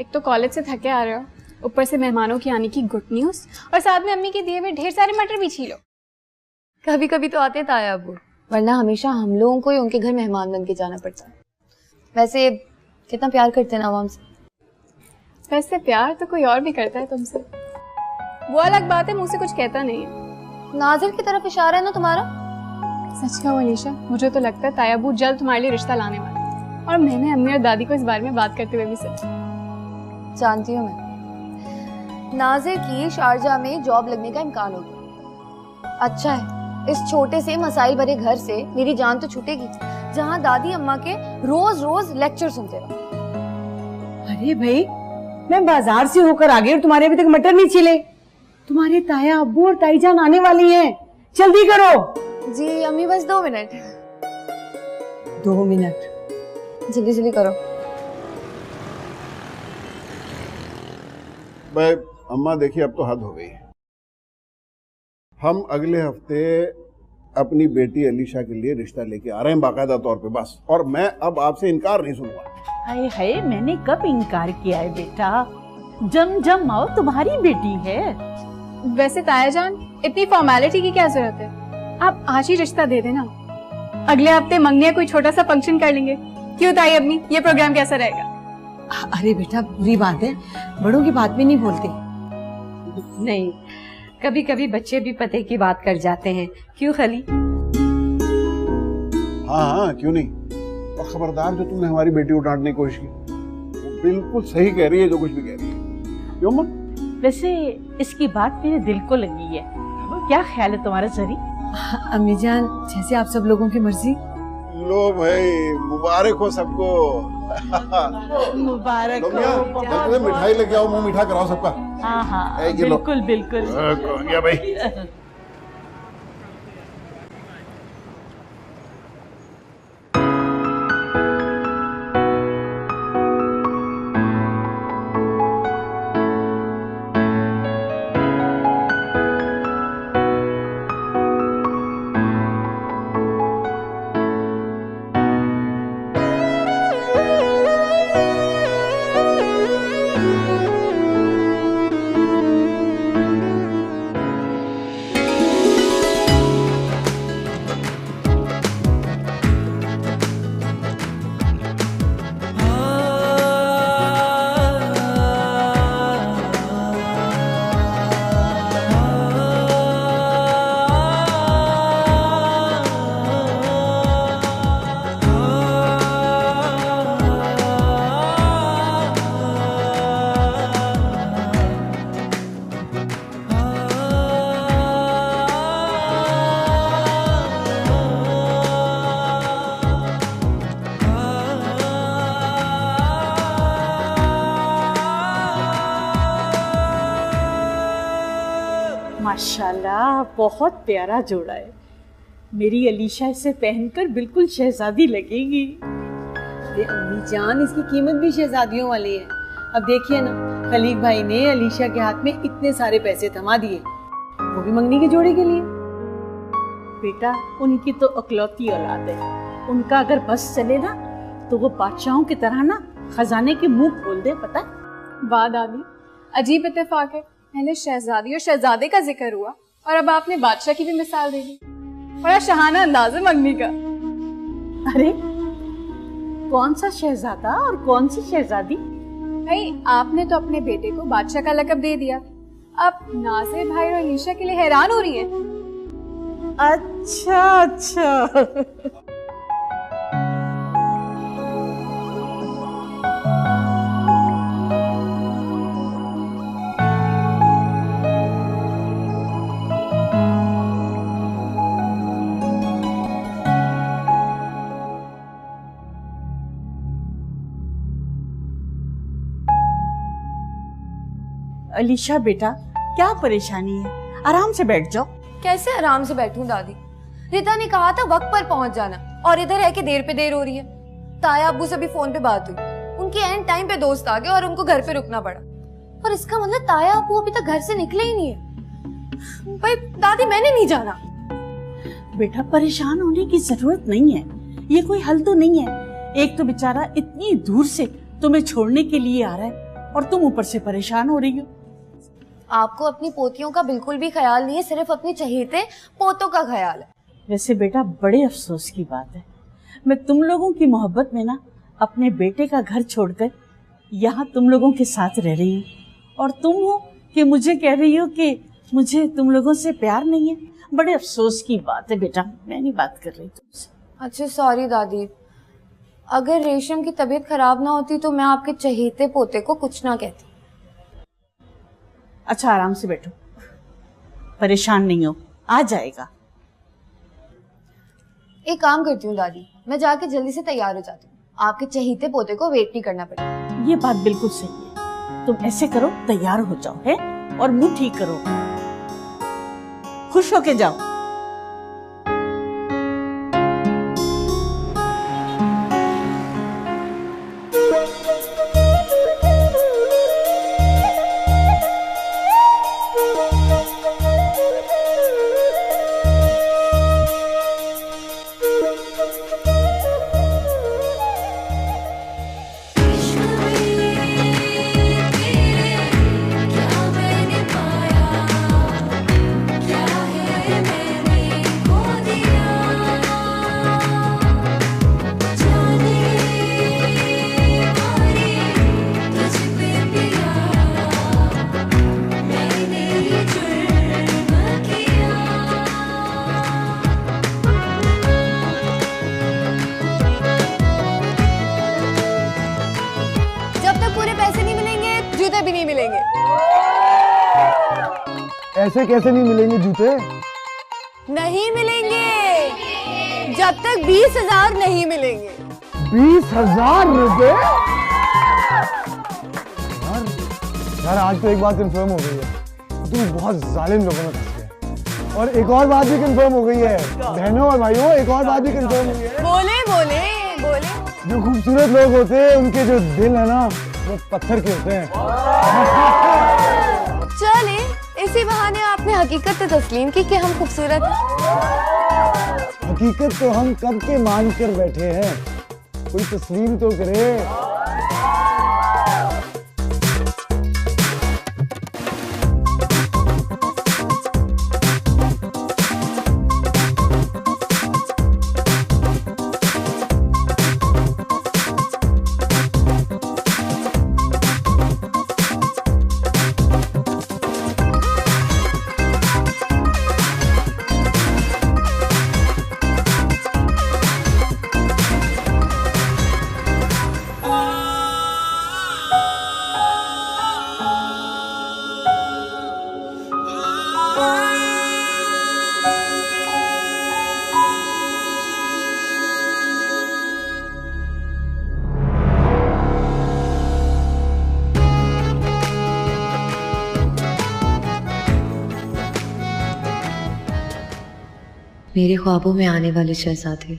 एक तो कॉलेज से थके आ रहे हो, ऊपर से मेहमानों की आने की गुड न्यूज़, और साथ में अम्मी के दिए हुए ढेर सारे मटर भी छीलो। कभी कभी तो आते ताया अब्बू, वरना हमेशा हम लोगों को ही उनके घर मेहमान बन के जाना पड़ता है। वैसे कितना प्यार करते हैं ना आवाम से। वैसे प्यार तो कोई और भी करता है तुमसे, वो अलग बात है, मुंह से कुछ कहता नहीं है। नाजिर की तरफ इशारा है ना तुम्हारा। सच कहो अलीशा, मुझे तो लगता है ताया अब्बू जल्द तुम्हारे लिए रिश्ता लाने वाले हैं। और मैंने अम्मी और दादी को इस बारे में बात करते हुए भी सुना। जानती हूँ मैं, नाजिर की शारजा में जॉब लगने का इम्कान हो गया। अच्छा है, इस छोटे से मसाइल भरे घर से मेरी जान तो छूटेगी, जहाँ दादी अम्मा के रोज रोज लेक्चर सुनते रहो। अरे भाई, मैं बाजार से होकर आ गई और तुम्हारे अभी तक मटर नहीं छिले। तुम्हारे ताया अब्बू और ताईजान आने वाली हैं, जल्दी करो। जी अम्मी, बस 2 मिनट। 2 मिनट, जल्दी जल्दी करो। भाई अम्मा देखिए, अब तो हद हो गई। हम अगले हफ्ते अपनी बेटी अलीशा के लिए रिश्ता लेके आ रहे हैं बाकायदा तौर पे, बस। और मैं अब आपसे इनकार नहीं सुनूंगा। हाय हाय, मैंने कब इनकार किया है बेटा? जम जम आओ, तुम्हारी बेटी है। वैसे ताया जान, इतनी फॉर्मेलिटी की क्या जरूरत है? आप आज ही रिश्ता दे देना, अगले हफ्ते मंगनी कोई छोटा सा फंक्शन कर लेंगे। क्यों ताई अम्मी, ये प्रोग्राम कैसा रहेगा? अरे बेटा, बुरी बात है, बड़ों की बात भी नहीं बोलते। नहीं, कभी कभी बच्चे भी पते की बात कर जाते हैं। क्यों खली? हाँ, क्यों नहीं। और खबरदार, जो तुमने हमारी बेटी को डांटने की कोशिश की, वो बिल्कुल सही कह रही है जो कुछ भी कह रही है। क्यों मां? वैसे इसकी बात मेरे दिल को लगी है। क्या ख्याल है तुम्हारा जरी? अम्मी जान, जैसे आप सब लोगों की मर्जी। लो भाई, मुबारक हो सबको। मुबारक हो। जल्दी मिठाई लेके आओ, मुंह मीठा कराओ सबका। हाँ हाँ, बिल्कुल बिल्कुल। कौन गया भाई? माशाल्लाह, बहुत प्यारा जोड़ा है। मेरी अलीशा इसे पहनकर बिल्कुल शहजादी लगेगी। अम्मी जान, इसकी कीमत भी शहजादियों वाली है। अब देखिए ना, खलीक भाई ने अलीशा के हाथ में इतने सारे पैसे थमा दिए, वो भी मंगनी के जोड़े के लिए। बेटा, उनकी तो अकलौती औलाद है। उनका अगर बस चले ना, तो वो बादशाहों की तरह ना खजाने के मुंह खोल दे। पता है? वाह दादी, अजीब इत्तेफाक है। पहले शहजादी और शहजादे का जिक्र हुआ और अब आपने बादशाह की भी मिसाल दे दी। बड़ा शहाना अंदाज है मंगनी का। अरे, कौन सा शहजादा और कौन सी शहजादी? भाई, आपने तो अपने बेटे को बादशाह का लक़ब दे दिया, अब नाज़िर भाई और अलीशा के लिए हैरान हो रही हैं। अच्छा अच्छा। अलीशा बेटा, क्या परेशानी है? आराम से बैठ जाओ। कैसे आराम से बैठूं दादी? रिता ने कहा था वक्त पर पहुंच जाना, और इधर है कि देर पे देर हो रही है। ताया अब्बू से भी फोन पे बात हुई, उनके एंड टाइम पे दोस्त आ गए और उनको घर पे रुकना पड़ा। और इसका मतलब ताया अब्बू अभी तक घर से निकले ही नहीं है। भाई दादी, मैंने नहीं जाना। बेटा, परेशान होने की जरूरत नहीं है, ये कोई हल तो नहीं है। एक तो बेचारा इतनी दूर से तुम्हें छोड़ने के लिए आ रहा है, और तुम ऊपर से परेशान हो रही हो। आपको अपनी पोतियों का बिल्कुल भी ख्याल नहीं है, सिर्फ अपने चहेते पोतों का ख्याल है। वैसे बेटा बड़े अफसोस की बात है, मैं तुम लोगों की मोहब्बत में ना अपने बेटे का घर छोड़कर यहाँ तुम लोगों के साथ रह रही हूँ, और तुम हो कि मुझे कह रही हो कि मुझे तुम लोगों से प्यार नहीं है। बड़े अफसोस की बात है बेटा, मैं नहीं बात कर रही तुमसे। अच्छा सॉरी दादी, अगर रेशम की तबीयत खराब ना होती तो मैं आपके चहेते पोते को कुछ ना कहती। अच्छा आराम से बैठो, परेशान नहीं हो, आ जाएगा। एक काम करती हूँ दादी, मैं जाके जल्दी से तैयार हो जाती हूँ, आपके चहेते पोते को वेट नहीं करना पड़ेगा। ये बात बिल्कुल सही है, तुम ऐसे करो तैयार हो जाओ है, और मुंह ठीक करो, खुश होके जाओ। ऐसे कैसे नहीं मिलेंगे जूते? नहीं मिलेंगे जब तक 20,000 नहीं मिलेंगे। 20,000 रुपए? यार आज तो एक बात कंफर्म हो गई है, तुम बहुत जालिम लोगों में फंस गए। और एक और बात भी कंफर्म हो गई है बहनों और भाइयों, एक और बात भी कंफर्म हो गई है। बोले बोले बोले। जो खूबसूरत लोग होते हैं उनके जो दिल है ना वो पत्थर के होते हैं। चले इसी बहाने आपने हकीकत तो तस्लीम की कि हम खूबसूरत हैं। हकीकत तो हम कब के मान कर बैठे हैं, कोई तस्लीम तो करे। मेरे ख्वाबों में आने वाले शहजादे,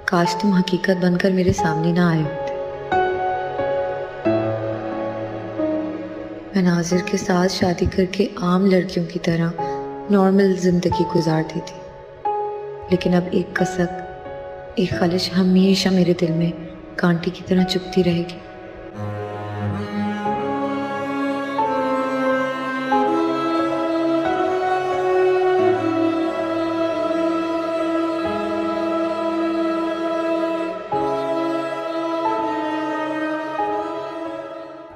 काश तुम हकीकत बनकर मेरे सामने ना आए होते। मैं नाजिर के साथ शादी करके आम लड़कियों की तरह नॉर्मल जिंदगी गुजारती थी, लेकिन अब एक कसक, एक ख्वाहिश हमेशा मेरे दिल में कांटे की तरह चुभती रहेगी।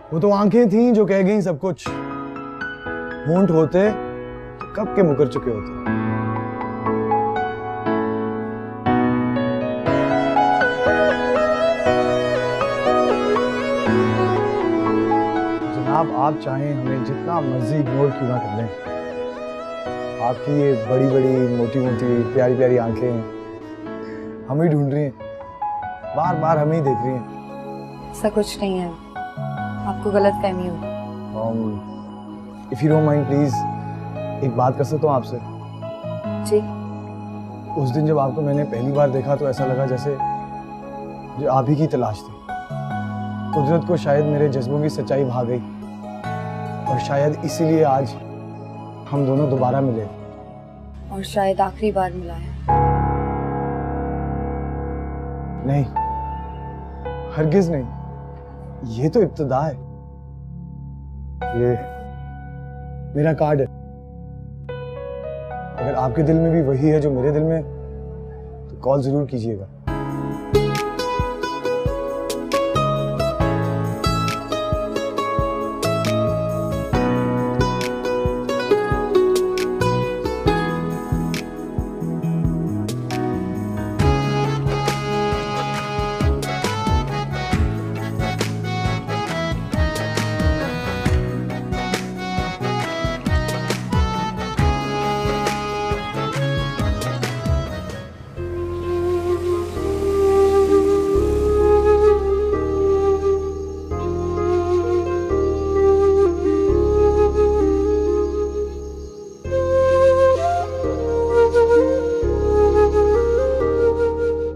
वो तो आंखें थीं जो कह गईं सब कुछ, होंठ होते कब के मुकर चुके होते। जनाब आप चाहें हमें जितना मर्जी इग्नोर क्यों ना कर लें, आपकी ये बड़ी बड़ी मोटी मोटी प्यारी प्यारी आंखें हमें ढूंढ रही हैं, बार बार हमें ही देख रही हैं। ऐसा कुछ नहीं है, आपको गलत फहमी होगी। If you don't mind please एक बात कर सकता हूँ आपसे? जी। उस दिन जब आपको मैंने पहली बार देखा तो ऐसा लगा जैसे जो आप ही की तलाश थी। कुदरत को शायद मेरे जज्बों की सच्चाई भा गई, और शायद इसीलिए आज हम दोनों दोबारा मिले, और शायद आखिरी बार मिला है। नहीं, हरगिज नहीं, ये तो इब्तिदा है। ये मेरा कार्ड है। अगर आपके दिल में भी वही है जो मेरे दिल में, तो कॉल जरूर कीजिएगा।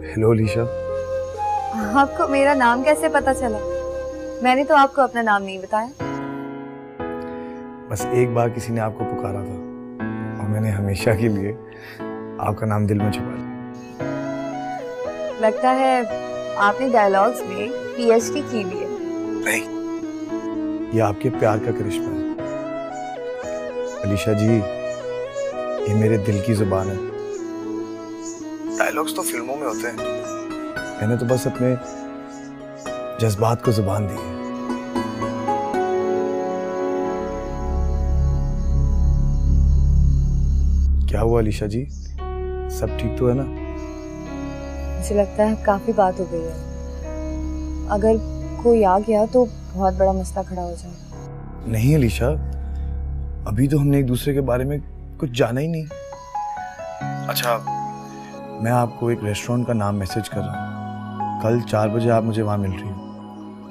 हेलो अलीशा। आपको मेरा नाम कैसे पता चला? मैंने तो आपको अपना नाम नहीं बताया। बस एक बार किसी ने आपको पुकारा था और मैंने हमेशा के लिए आपका नाम दिल में छुपा लिया। लगता है आपने डायलॉग्स में पीएचडी की भी है। नहीं, ये आपके प्यार का करिश्मा है अलीशा जी। ये मेरे दिल की जुबान है। डायलॉग्स तो फिल्मों में होते हैं, मैंने तो बस अपने जज्बात को जुबान दी है। क्या हुआ अलीशा जी, सब ठीक तो है ना? मुझे लगता है काफी बात हो गई है। अगर कोई आ गया तो बहुत बड़ा मसला खड़ा हो जाए। नहीं अलीशा, अभी तो हमने एक दूसरे के बारे में कुछ जाना ही नहीं। अच्छा, मैं आपको एक रेस्टोरेंट का नाम मैसेज कर रहा हूँ, कल 4 बजे आप मुझे वहाँ मिल रही हो।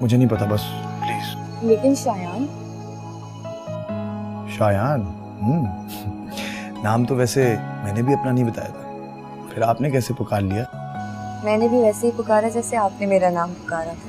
मुझे नहीं पता, बस प्लीज। लेकिन शायान? शायान? नाम तो वैसे मैंने भी अपना नहीं बताया था, फिर आपने कैसे पुकार लिया? मैंने भी वैसे ही पुकारा जैसे आपने मेरा नाम पुकारा था।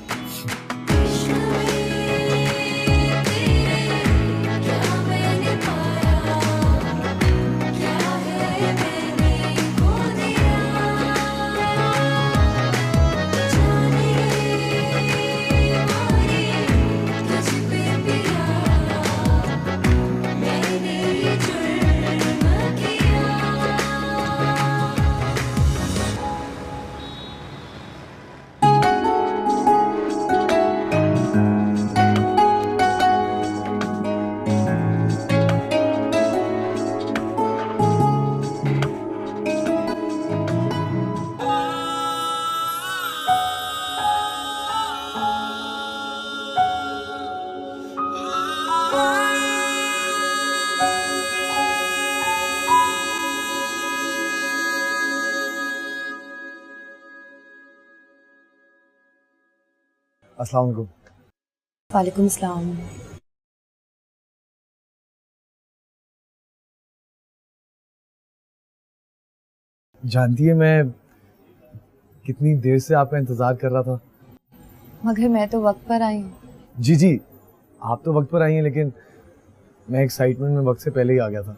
अस्सलाम वालेकुम। वालेकुम सलाम। जानती है मैं कितनी देर से आपका इंतजार कर रहा था। मगर मैं तो वक्त पर आई हूँ। जी जी, आप तो वक्त पर आई हैं, लेकिन मैं एक्साइटमेंट में वक्त से पहले ही आ गया था।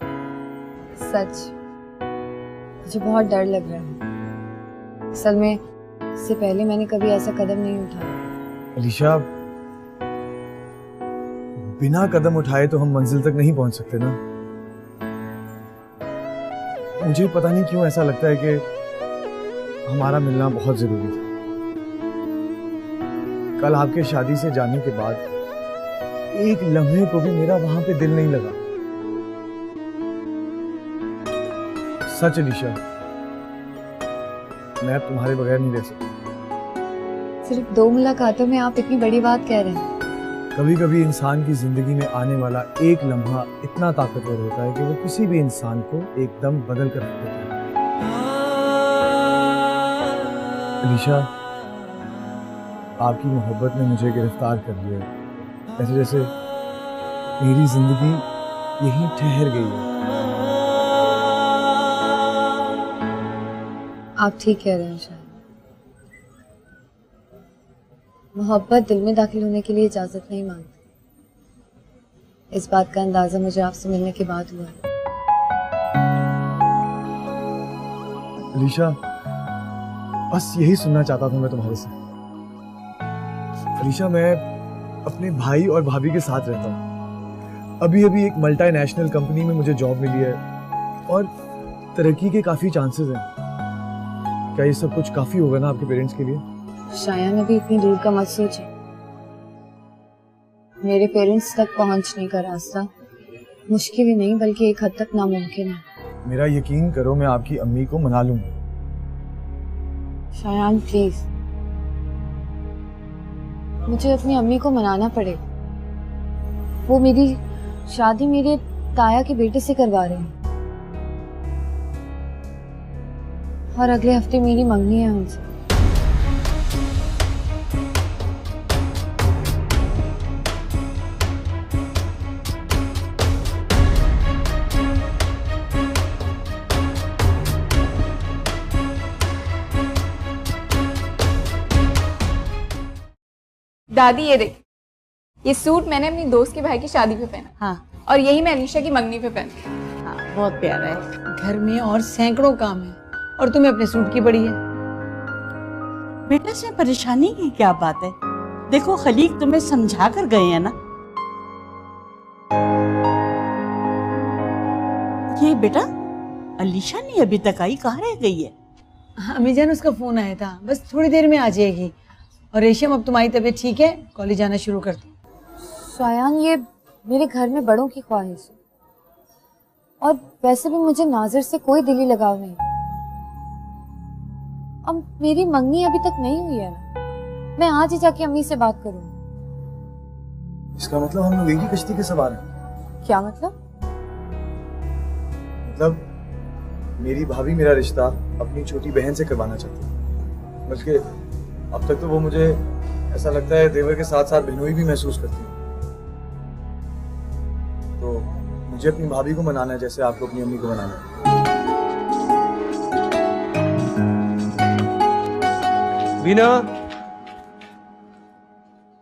सच मुझे बहुत डर लग रहा है। असल में इससे पहले मैंने कभी ऐसा कदम नहीं उठाया। अलीशा, बिना कदम उठाए तो हम मंजिल तक नहीं पहुंच सकते ना। मुझे पता नहीं क्यों ऐसा लगता है कि हमारा मिलना बहुत जरूरी था। कल आपके शादी से जाने के बाद एक लम्हे को भी मेरा वहां पे दिल नहीं लगा। सच अलीशा, मैं अब तुम्हारे बगैर नहीं रह सकता। सिर्फ 2 मुलाकातों में आप इतनी बड़ी बात कह रहे हैं। कभी कभी इंसान की जिंदगी में आने वाला एक लम्हा इतना ताकतवर होता है कि वो किसी भी इंसान को एकदम बदल कर रख देता है। अलीशा, आपकी मोहब्बत ने मुझे गिरफ्तार कर लिया है, ऐसे जैसे मेरी जिंदगी यहीं ठहर गई है। आप ठीक कह रहे हैं शायद। मोहब्बत दिल में दाखिल होने के लिए इजाजत नहीं मांगती। इस बात का अंदाजा मुझे आपसे मिलने के बाद हुआ। अलीशा, बस यही सुनना चाहता था मैं तुम्हारे से। अलीशा, मैं अपने भाई और भाभी के साथ रहता हूँ। अभी अभी एक मल्टीनेशनल कंपनी में मुझे जॉब मिली है और तरक्की के काफी चांसेस हैं। क्या ये सब कुछ काफी होगा ना आपके पेरेंट्स के लिए? शायद अभी इतनी दूर का मत सोचे। मेरे पेरेंट्स तक पहुंचने का रास्ता मुश्किल ही नहीं बल्कि एक हद तक नामुमकिन है। मेरा यकीन करो, मैं आपकी अम्मी को मना लूंगा। शायान प्लीज, मुझे अपनी अम्मी को मनाना पड़ेगा। वो मेरी शादी मेरे ताया के बेटे से करवा रहे हैं और अगले हफ्ते मेरी मंगनी है उनसे। दादी ये देख, ये सूट मैंने अपनी दोस्त के भाई की शादी पे पहना। हाँ और यही मैं अलीशा की मंगनी पे पहनी। हाँ, बहुत प्यारा है। घर में और सैकड़ों काम है और तुम्हें अपने सूट की पड़ी है। बेटा से परेशानी की क्या बात है? देखो खलीक तुम्हें समझा कर गए हैं ना। ये बेटा अलीशा नहीं अभी तक आई, कहाँ रह गई है? अम्मी जान उसका फोन आया था, बस थोड़ी देर में आ जाएगी। और रेशम अब तुम्हारी तबीयत ठीक है, कॉलेज जाना शुरू कर दो। शायान ये मेरे घर में बड़ों की ख्वाहिश है और वैसे भी मुझे नाजिर से कोई दिली लगाव नहीं। अब मेरी मंगनी अभी तक नहीं हुई है ना, मैं आज ही जाके अम्मी से बात करूंगी। इसका मतलब हम लोग एक ही कश्ती के सवार हैं। क्या मतलब? मतलब मेरी भाभी मेरा रिश्ता अपनी छोटी बहन से करवाना चाहती है, बल्कि अब तक तो वो मुझे ऐसा लगता है देवर के साथ साथ बहनोई भी महसूस करती है। तो मुझे अपनी भाभी को मनाना है जैसे आपको अपनी अम्मी को मनाना है। बीना,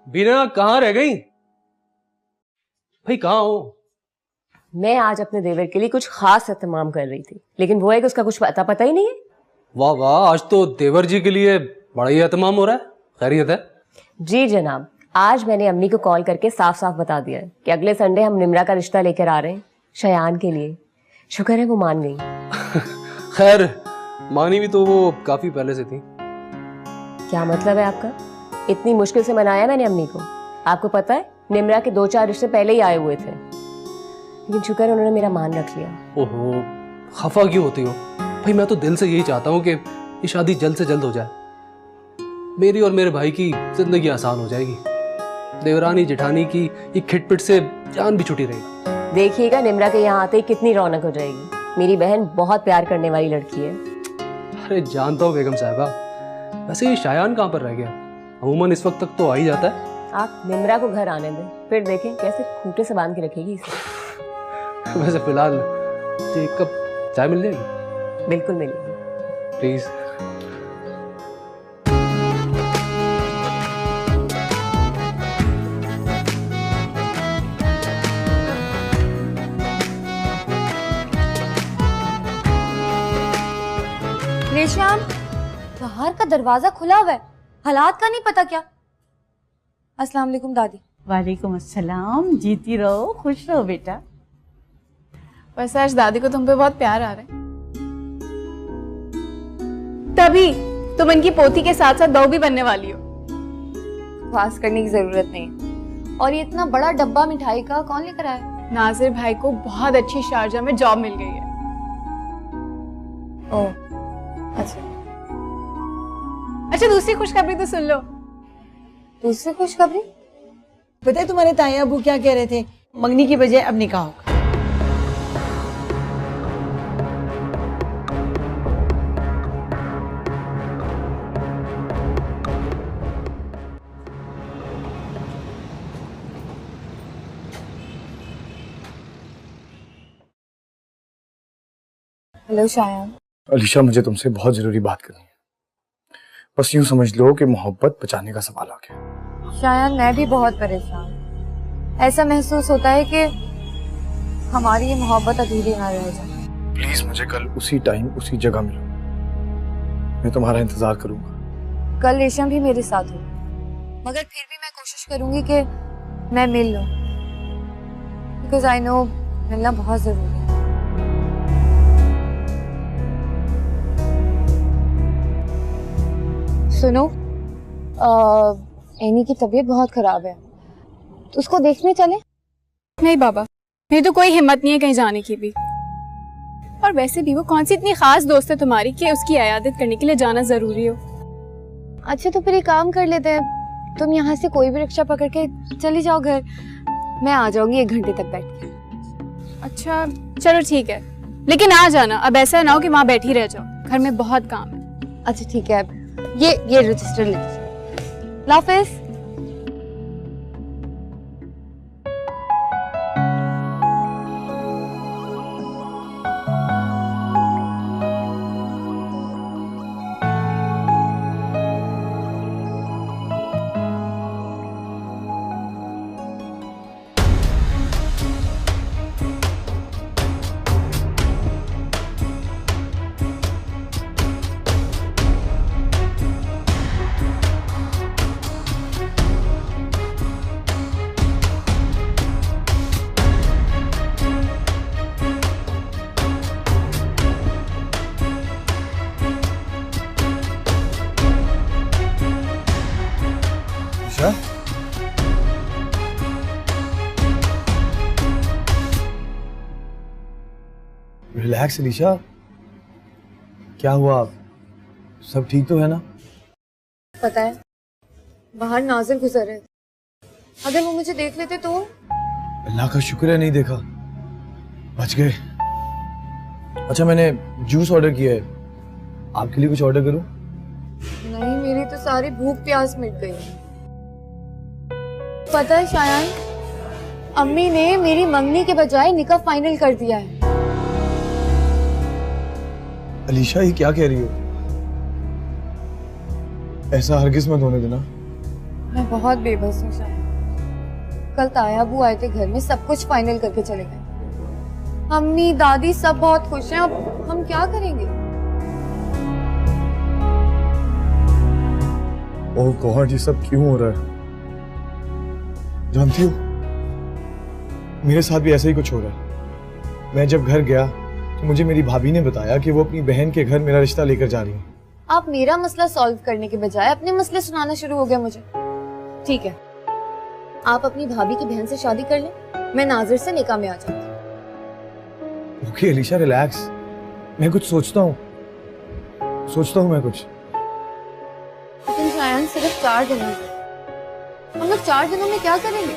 बीना कहाँ रह गई भाई? कहाँ हो? मैं आज अपने देवर के लिए कुछ खास एहतमाम कर रही थी, लेकिन वो है कि उसका कुछ पता ही नहीं है। वाह वाह, आज तो देवर जी के लिए बड़ा ही एहतमाम हो रहा है। खैरियत है? जी जनाब, आज मैंने अम्मी को कॉल करके साफ साफ बता दिया है कि अगले संडे हम निम्रा का रिश्ता लेकर आ रहे हैं शयान के लिए। शुक्र है वो मान गई। खैर मानी भी तो वो काफी पहले से थी। क्या मतलब है आपका? इतनी मुश्किल से मनाया मैंने अम्मी को। आपको पता है निम्रा के 2-4 रिश्ते पहले ही आए हुए थे, लेकिन शुक्र है उन्होंने मेरा मान रख लिया। ओहो, खफा क्यों होती हो भाई? मैं तो दिल से यही चाहता हूँ कि ये शादी जल्द से जल्द हो जाए। मेरी और मेरे भाई की जिंदगी आसान हो जाएगी। देवरानी जेठानी की ये खिटपिट से जान भी छुटी रहेगी। देखिएगा निम्रा के यहाँ आते ही कितनी रौनक हो जाएगी। मेरी बहन बहुत प्यार करने वाली लड़की है। अरे जानता हूँ बेगम साहिबा, वैसे ये शायान कहाँ पर रह गया? अमूमन इस वक्त तक तो आ ही जाता है। आप निम्रा को घर आने दें, फिर देखें कैसे खूंटे से बांध के रखेगी इसे। वैसे फिलहाल एक कप चाय मिल जाएगी? बिल्कुल मिलेगी। प्लीज। रेशम, बाहर का दरवाजा खुला हुआ है, हालात का नहीं पता क्या। अस्सलाम वालेकुम दादी। वालेकुम अस्सलाम, जीती रहो, खुश रहो बेटा। वैसे आज दादी को तुम पे बहुत प्यार आ रहा है, तभी तुम इनकी पोती के साथ साथ बहू भी बनने वाली हो। बकवास करने की जरूरत नहीं। और ये इतना बड़ा डब्बा मिठाई का कौन लेकर आया? नाजिर भाई को बहुत अच्छी शारजा में जॉब मिल गई है। ओह अच्छा दूसरी खुशखबरी तो सुन लो। दूसरी खुशखबरी? पता है तुम्हारे ताया अबू क्या कह रहे थे? मंगनी की बजाय अब निकाह होगा। हेलो शायान। अलीशा, मुझे तुमसे बहुत जरूरी बात करनी है। बस यूं समझ लो कि मोहब्बत बचाने का सवाल आ गया। शायान मैं भी बहुत परेशान। ऐसा महसूस होता है कि हमारी ये मोहब्बत अधूरी ना रह जाए। प्लीज मुझे कल उसी टाइम उसी जगह मिलो, मैं तुम्हारा इंतजार करूंगा। कल रेशम भी मेरे साथ होगी, मगर फिर भी मैं कोशिश करूंगी कि मैं मिल लूं, बिकॉज आई नो मिलना बहुत जरूरी है। सुनो, एनी की तबीयत बहुत खराब है, तो उसको देखने चले? नहीं बाबा, मेरी तो कोई हिम्मत नहीं है कहीं जाने की भी। और वैसे भी वो कौन सी इतनी खास दोस्त है तुम्हारी कि उसकी इयादत करने के लिए जाना जरूरी हो। अच्छा तो फिर एक काम कर लेते हैं, तुम यहाँ से कोई भी रिक्शा पकड़ के चली जाओ घर, मैं आ जाऊंगी 1 घंटे तक बैठ के। अच्छा चलो ठीक है, लेकिन आ जाना, अब ऐसा ना हो कि वहाँ बैठी रह जाओ, घर में बहुत काम है। अच्छा ठीक है, ये रजिस्टर ले लीजिए। लाफिज। रिलैक्स अलीशा, क्या हुआ? सब ठीक तो है ना? पता है बाहर नाजिर गुजर रहे थे, अगर वो मुझे देख लेते तो। अल्लाह का शुक्र है नहीं देखा, बच गए। अच्छा मैंने जूस ऑर्डर किया है, आपके लिए कुछ ऑर्डर करूं? नहीं, मेरी तो सारी भूख प्यास मिट गई। पता है शायान, अम्मी ने मेरी मंगनी के बजाय निकाह फाइनल कर दिया है। अलीशा ये क्या कह रही हो? ऐसा हरगिज मत होने देना। मैं बहुत बेबस हूँ शायद। कल ताया अबू आए थे घर में, सब कुछ फाइनल करके चले गए। अम्मी दादी सब बहुत खुश हैं, अब हम क्या करेंगे? ओह गॉड, ये सब क्यों हो रहा है? जानती हो मेरे साथ भी ऐसा ही कुछ हो रहा है। मैं जब घर गया तो मुझे मेरी भाभी ने बताया कि वो अपनी बहन के घर मेरा रिश्ता लेकर जा रही है। आप मेरा मसला सॉल्व करने के बजाय अपने मसले सुनाना शुरू हो गया मुझे। ठीक है, आप अपनी भाभी की बहन से शादी कर लें, मैं नाजिर से निकाह में आ जाऊंगी। ओके अलीशा रिलैक्स, मैं कुछ सोचता हूँ मैं कुछ। लेकिन शायद सिर्फ 4 दिन में, हम लोग 4 दिनों में क्या करेंगे?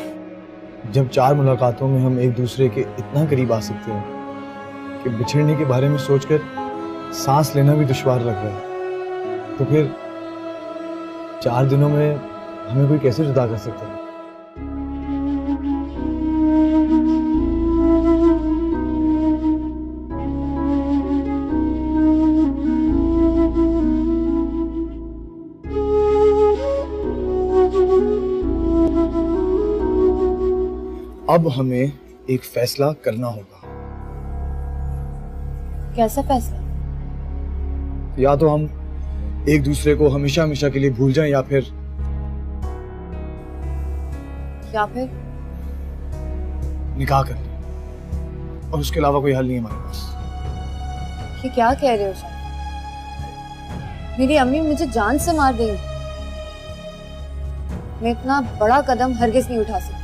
जब 4 मुलाकातों में हम एक दूसरे के इतना करीब आ सकते हैं कि बिछड़ने के बारे में सोचकर सांस लेना भी दुश्वार लग रहा है, तो फिर 4 दिनों में हमें कोई कैसे जुदा कर सकता है? अब हमें एक फैसला करना होगा। कैसा फैसला? या तो हम एक दूसरे को हमेशा हमेशा के लिए भूल जाएं, या फिर निकाह कर लें, और उसके अलावा कोई हल नहीं है हमारे पास। ये क्या कह रहे हो शायद? मेरी अम्मी मुझे जान से मार देंगी। मैं इतना बड़ा कदम हरगिज नहीं उठा सकती।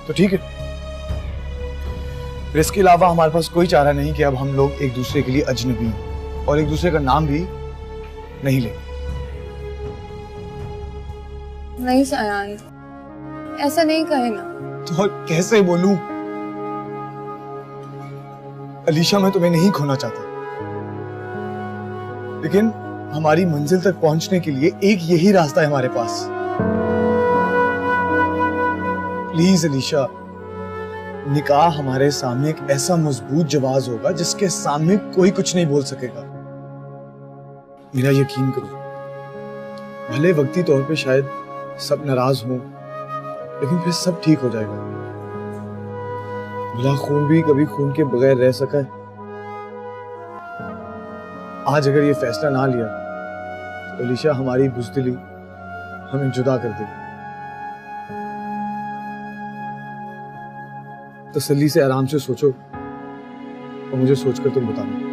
तो ठीक है, फिर इसके अलावा हमारे पास कोई चारा नहीं कि अब हम लोग एक दूसरे के लिए अजनबी हैं और एक दूसरे का नाम भी नहीं लेंगे। नहीं शायान, ऐसा नहीं कहे ना। तो कैसे बोलूं? अलीशा मैं तुम्हें नहीं खोना चाहता, लेकिन हमारी मंजिल तक पहुंचने के लिए एक यही रास्ता है हमारे पास। प्लीज अलीशा, निकाह हमारे सामने एक ऐसा मजबूत जवाब होगा जिसके सामने कोई कुछ नहीं बोल सकेगा। मेरा यकीन करो, भले वक्ती तौर पे शायद सब नाराज हों, लेकिन फिर सब ठीक हो जाएगा। भला खून भी कभी खून के बगैर रह सका है? आज अगर ये फैसला ना लिया अलीशा, हमारी बुज़दिली हमें जुदा कर देगी। तसल्ली से आराम से सोचो और मुझे सोचकर तुम बताना।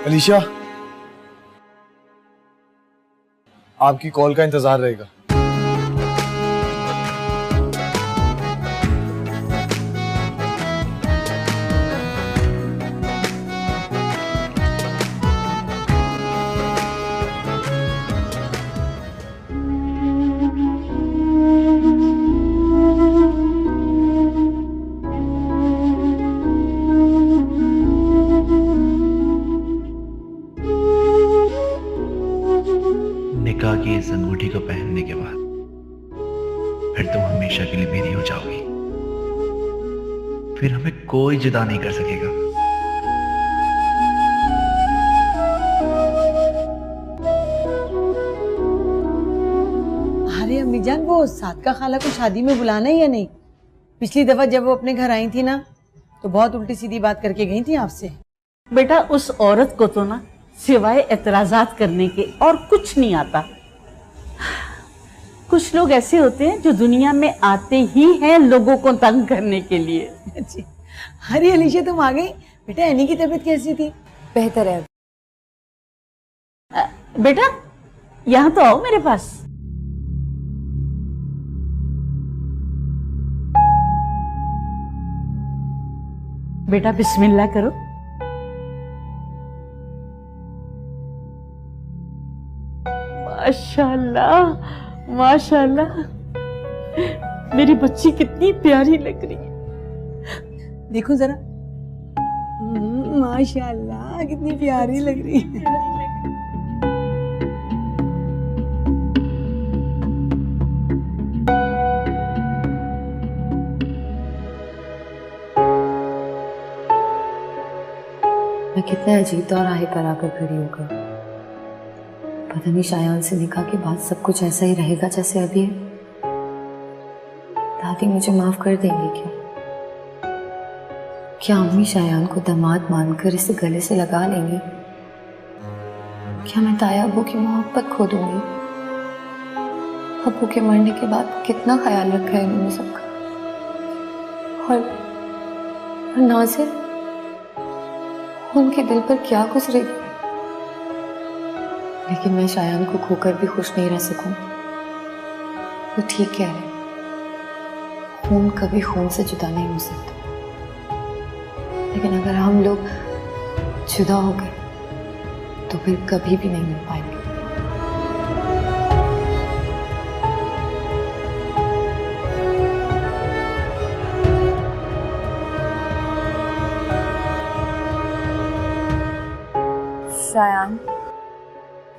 अलीशा, आपकी कॉल का इंतजार रहेगा। निकाह की इस अंगूठी को पहनने के बाद फिर तुम हमेशा के लिए मेरी हो जाओगी। फिर हमें कोई जुदा नहीं कर सकेगा। अरे अम्मी जान, वो सादका खाला को शादी में बुलाना है या नहीं? पिछली दफा जब वो अपने घर आई थी ना, तो बहुत उल्टी सीधी बात करके गई थी आपसे। बेटा, उस औरत को तो ना सिवाय एतराजात करने के और कुछ नहीं आता। कुछ लोग ऐसे होते हैं जो दुनिया में आते ही हैं लोगों को तंग करने के लिए। अरे अलीशा, तुम आ गई। बेटा, एनी की तबीयत कैसी थी? बेहतर है। बेटा, यहाँ तो आओ मेरे पास। बेटा, बिस्मिल्लाह करो। माशाल्लाह, माशाल्लाह, मेरी बच्ची कितनी प्यारी लग रही है। देखो जरा, माशाल्लाह कितनी प्यारी लग रही है। मैं कितने अजीब दौराहे पर आकर खड़ी होकर, पता नहीं शायान से निकाह के बाद सब कुछ ऐसा ही रहेगा जैसे अभी है। दादी मुझे माफ कर देंगी क्या? क्या अम्मी शायान को दामाद मानकर इसे गले से लगा लेंगी? क्या मैं ताया अबू की मोहब्बत खो दूंगी? अबू के मरने के बाद कितना ख्याल रखा है इन्होंने सबका। और नाज़िर, उनके दिल पर क्या गुजरेगी? लेकिन मैं शायान को खोकर भी खुश नहीं रह सकूं। वो ठीक कह रहे, खून कभी खून से जुदा नहीं हो सकता। लेकिन अगर हम लोग जुदा हो गए तो फिर कभी भी नहीं मिल पाएंगे। शायान,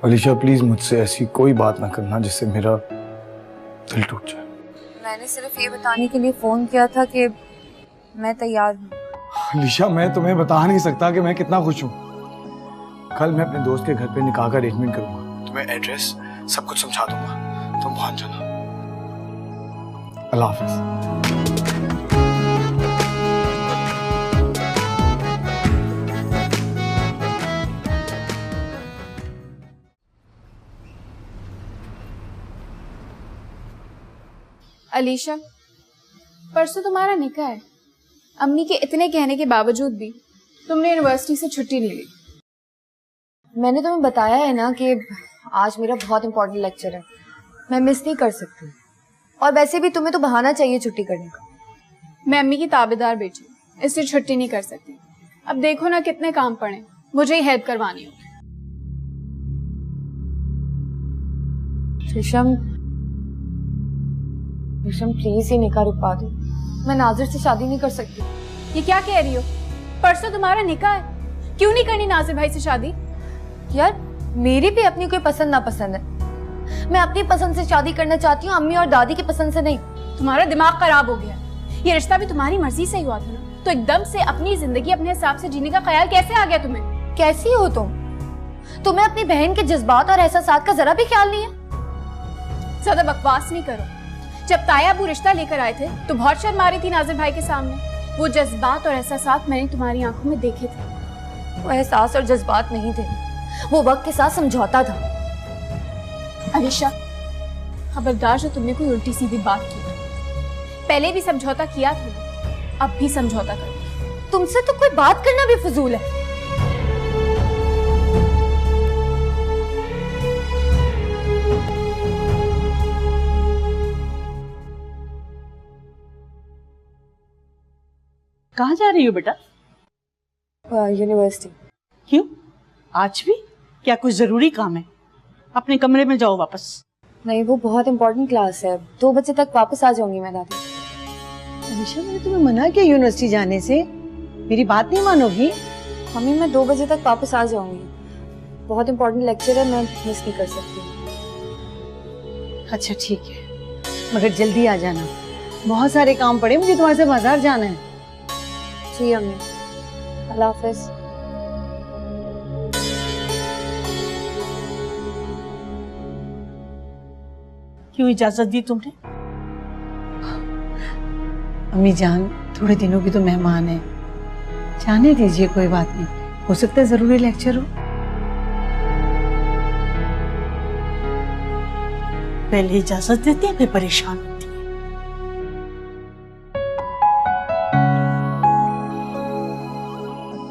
अलीशा, प्लीज मुझसे ऐसी कोई बात ना करना जिससे मेरा दिल टूट जाए। मैंने सिर्फ ये बताने के लिए फोन किया था कि मैं तैयार हूँ। अलीशा, मैं तुम्हें बता नहीं सकता कि मैं कितना खुश हूँ। कल मैं अपने दोस्त के घर पे निकाह का अरेंजमेंट करूंगा। तुम्हें एड्रेस सब कुछ समझा दूंगा, तुम पहुंच जाना। अल्लाह हाफिज। अलीशा, परसों तुम्हारा निकाह है। अम्मी के इतने कहने के बावजूद भी तुमने यूनिवर्सिटी से छुट्टी ले ली। मैंने तुम्हें बताया है ना कि आज मेरा बहुत इंपॉर्टेंट लेक्चर है, मैं मिस नहीं कर सकती। और वैसे भी तुम्हें तो बहाना चाहिए छुट्टी करने का। मैं अम्मी की ताबेदार बेटी, इसलिए छुट्टी नहीं कर सकती। अब देखो ना कितने काम पड़े, मुझे ही हेल्प करवानी होगी। रेशम प्लीज ये निकाह रुकवा दो। मैं नाजिर से शादी नहीं कर सकती। ये क्या कह रही हो? परसों तुम्हारा निकाह है, क्यों नहीं करनी नाजिर भाई से शादी? यार, मेरी भी अपनी कोई पसंद नापसंद है। मैं अपनी पसंद से शादी करना चाहती हूँ, अम्मी और दादी की पसंद से नहीं। तुम्हारा दिमाग खराब हो गया। ये रिश्ता भी तुम्हारी मर्जी से ही हुआ था ना। तो एकदम से अपनी जिंदगी अपने हिसाब से जीने का ख्याल कैसे आ गया तुम्हें? कैसी हो तुम्हें अपनी बहन के जज्बात और एहसासात का जरा भी ख्याल नहीं है? ज्यादा बकवास नहीं करो। जब ताया अबू रिश्ता लेकर आए थे तो बहुत शर्म आ रही थी नाजिर भाई के सामने। वो जज्बात और एहसासात मैंने तुम्हारी आंखों में देखे थे। वो एहसास और जज्बात नहीं थे, वो वक्त के साथ समझौता था। अलीशा, खबरदार जो तुमने कोई उल्टी सीधी बात की। पहले भी समझौता किया था, अब भी समझौता करो। तुमसे तो कोई बात करना भी फजूल है। कहाँ जा रही हो बेटा? यूनिवर्सिटी। क्यों? आज भी? क्या कुछ जरूरी काम है? अपने कमरे में जाओ वापस। नहीं, वो बहुत इंपॉर्टेंट क्लास है। 2 बजे तक वापस आ जाऊंगी मैं दादी। अलीशा, मैंने तुम्हें मना किया यूनिवर्सिटी जाने से, मेरी बात नहीं मानोगी? मम्मी, मैं 2 बजे तक वापस आ जाऊंगी। बहुत इंपॉर्टेंट लेक्चर है, मैं मिस नहीं कर सकती। अच्छा ठीक है, मगर जल्दी आ जाना, बहुत सारे काम पड़े मुझे, तुम्हारे से बाजार जाना है। जी अम्मी, अल्लाह हाफिज। क्यों इजाजत दी तुमने? अम्मी जान, थोड़े दिनों की तो मेहमान है, जाने दीजिए, कोई बात नहीं, हो सकता है जरूरी लेक्चर हो। पहले इजाजत देती है फिर परेशान होती है।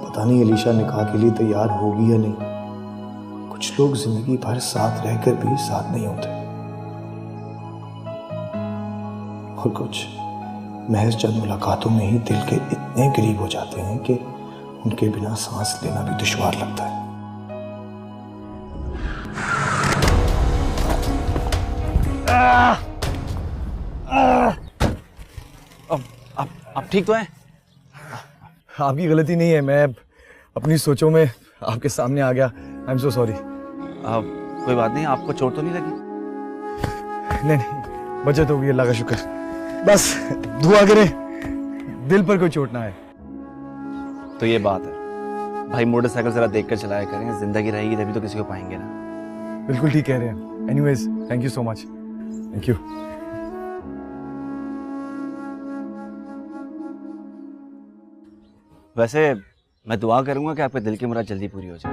पता नहीं अलीशा निकाह के लिए तैयार होगी या नहीं। कुछ लोग जिंदगी भर साथ रहकर भी साथ नहीं होते, और कुछ महज चंद मुलाकातों में ही दिल के इतने करीब हो जाते हैं कि उनके बिना सांस लेना भी दुश्वार लगता है। आप ठीक तो हैं? आपकी गलती नहीं है, मैं अपनी सोचों में आपके सामने आ गया। I am so sorry. कोई बात नहीं, आपको चोट तो नहीं लगी? नहीं, बचत हो गई, अल्लाह का शुक्र। बस दुआ करें दिल पर कोई चोट ना आए। तो ये बात है भाई, मोटरसाइकिल जरा देखकर चलाया करें, जिंदगी रहेगी तभी तो किसी को पाएंगे ना। बिल्कुल ठीक कह रहे हैं। Anyways, thank you so much. Thank you. वैसे मैं दुआ करूंगा कि आपके दिल की मुराद जल्दी पूरी हो जाए।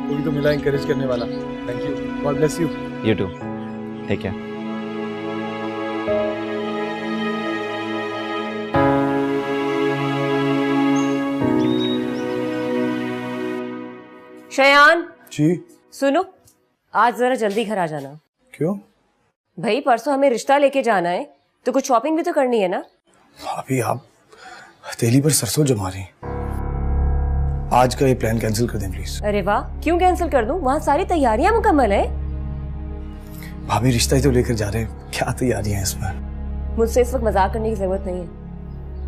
कोई तो मिला एनकरेज करने वाला। Thank you, God bless you. You too, ठीक है। शयान जी सुनो, आज जरा जल्दी घर आ जाना। क्यों? भाई परसों हमें रिश्ता लेके जाना है, तो कुछ शॉपिंग भी तो करनी है ना। अभी आप हथेली पर सरसों जमा रही हैं। आज का ये प्लान कैंसिल कर दें प्लीज। अरे वाह, क्यों कैंसिल कर दूं? वहाँ सारी तैयारियां मुकम्मल है। भाभी रिश्ता ही तो लेकर जा रहे हैं, क्या तैयारियां हैं इसमें? मुझसे इस वक्त मजाक करने की जरूरत नहीं है।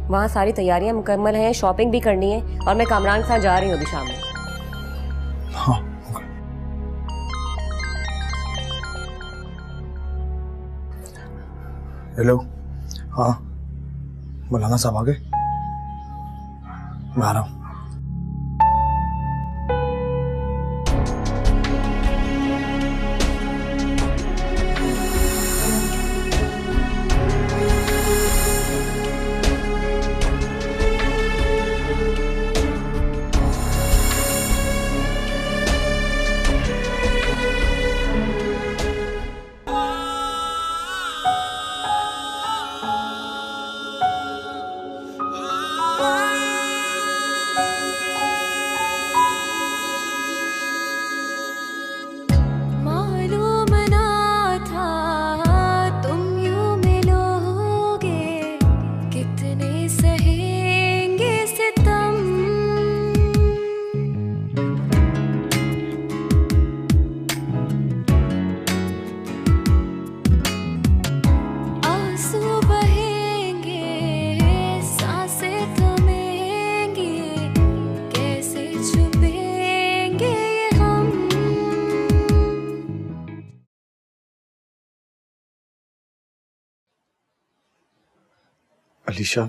वहाँ सारी तैयारियां मुकम्मल हैं, शॉपिंग भी करनी है, और मैं कामरान के साथ जा रही हूँ अभी शाम में। हाँ हेलो, हाँ मौलाना साहब आ गए? मैं आ रहा हूँ। अलीशा,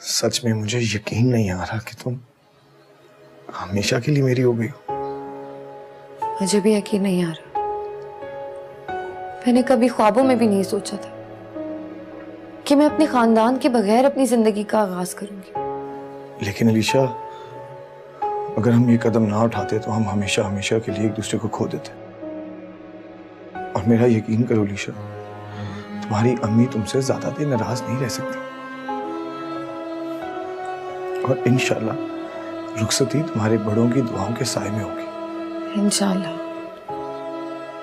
सच में मुझे यकीन नहीं आ रहा कि तुम हमेशा के लिए मेरी हो गई हो। मुझे भी यकीन नहीं आ रहा। मैंने कभी ख्वाबों में भी नहीं सोचा था कि मैं अपने खानदान के बगैर अपनी जिंदगी का आगाज करूंगी। लेकिन अलीशा, अगर हम ये कदम ना उठाते तो हम हमेशा हमेशा के लिए एक दूसरे को खो देते। और मेरा यकीन करो अलीशा, तुम्हारी अम्मी तुमसे ज्यादा देर नाराज नहीं रह सकती। और इंशाल्लाह रुखसती तुम्हारे बड़ों की दुआओं के साए में होगी। इंशाल्लाह।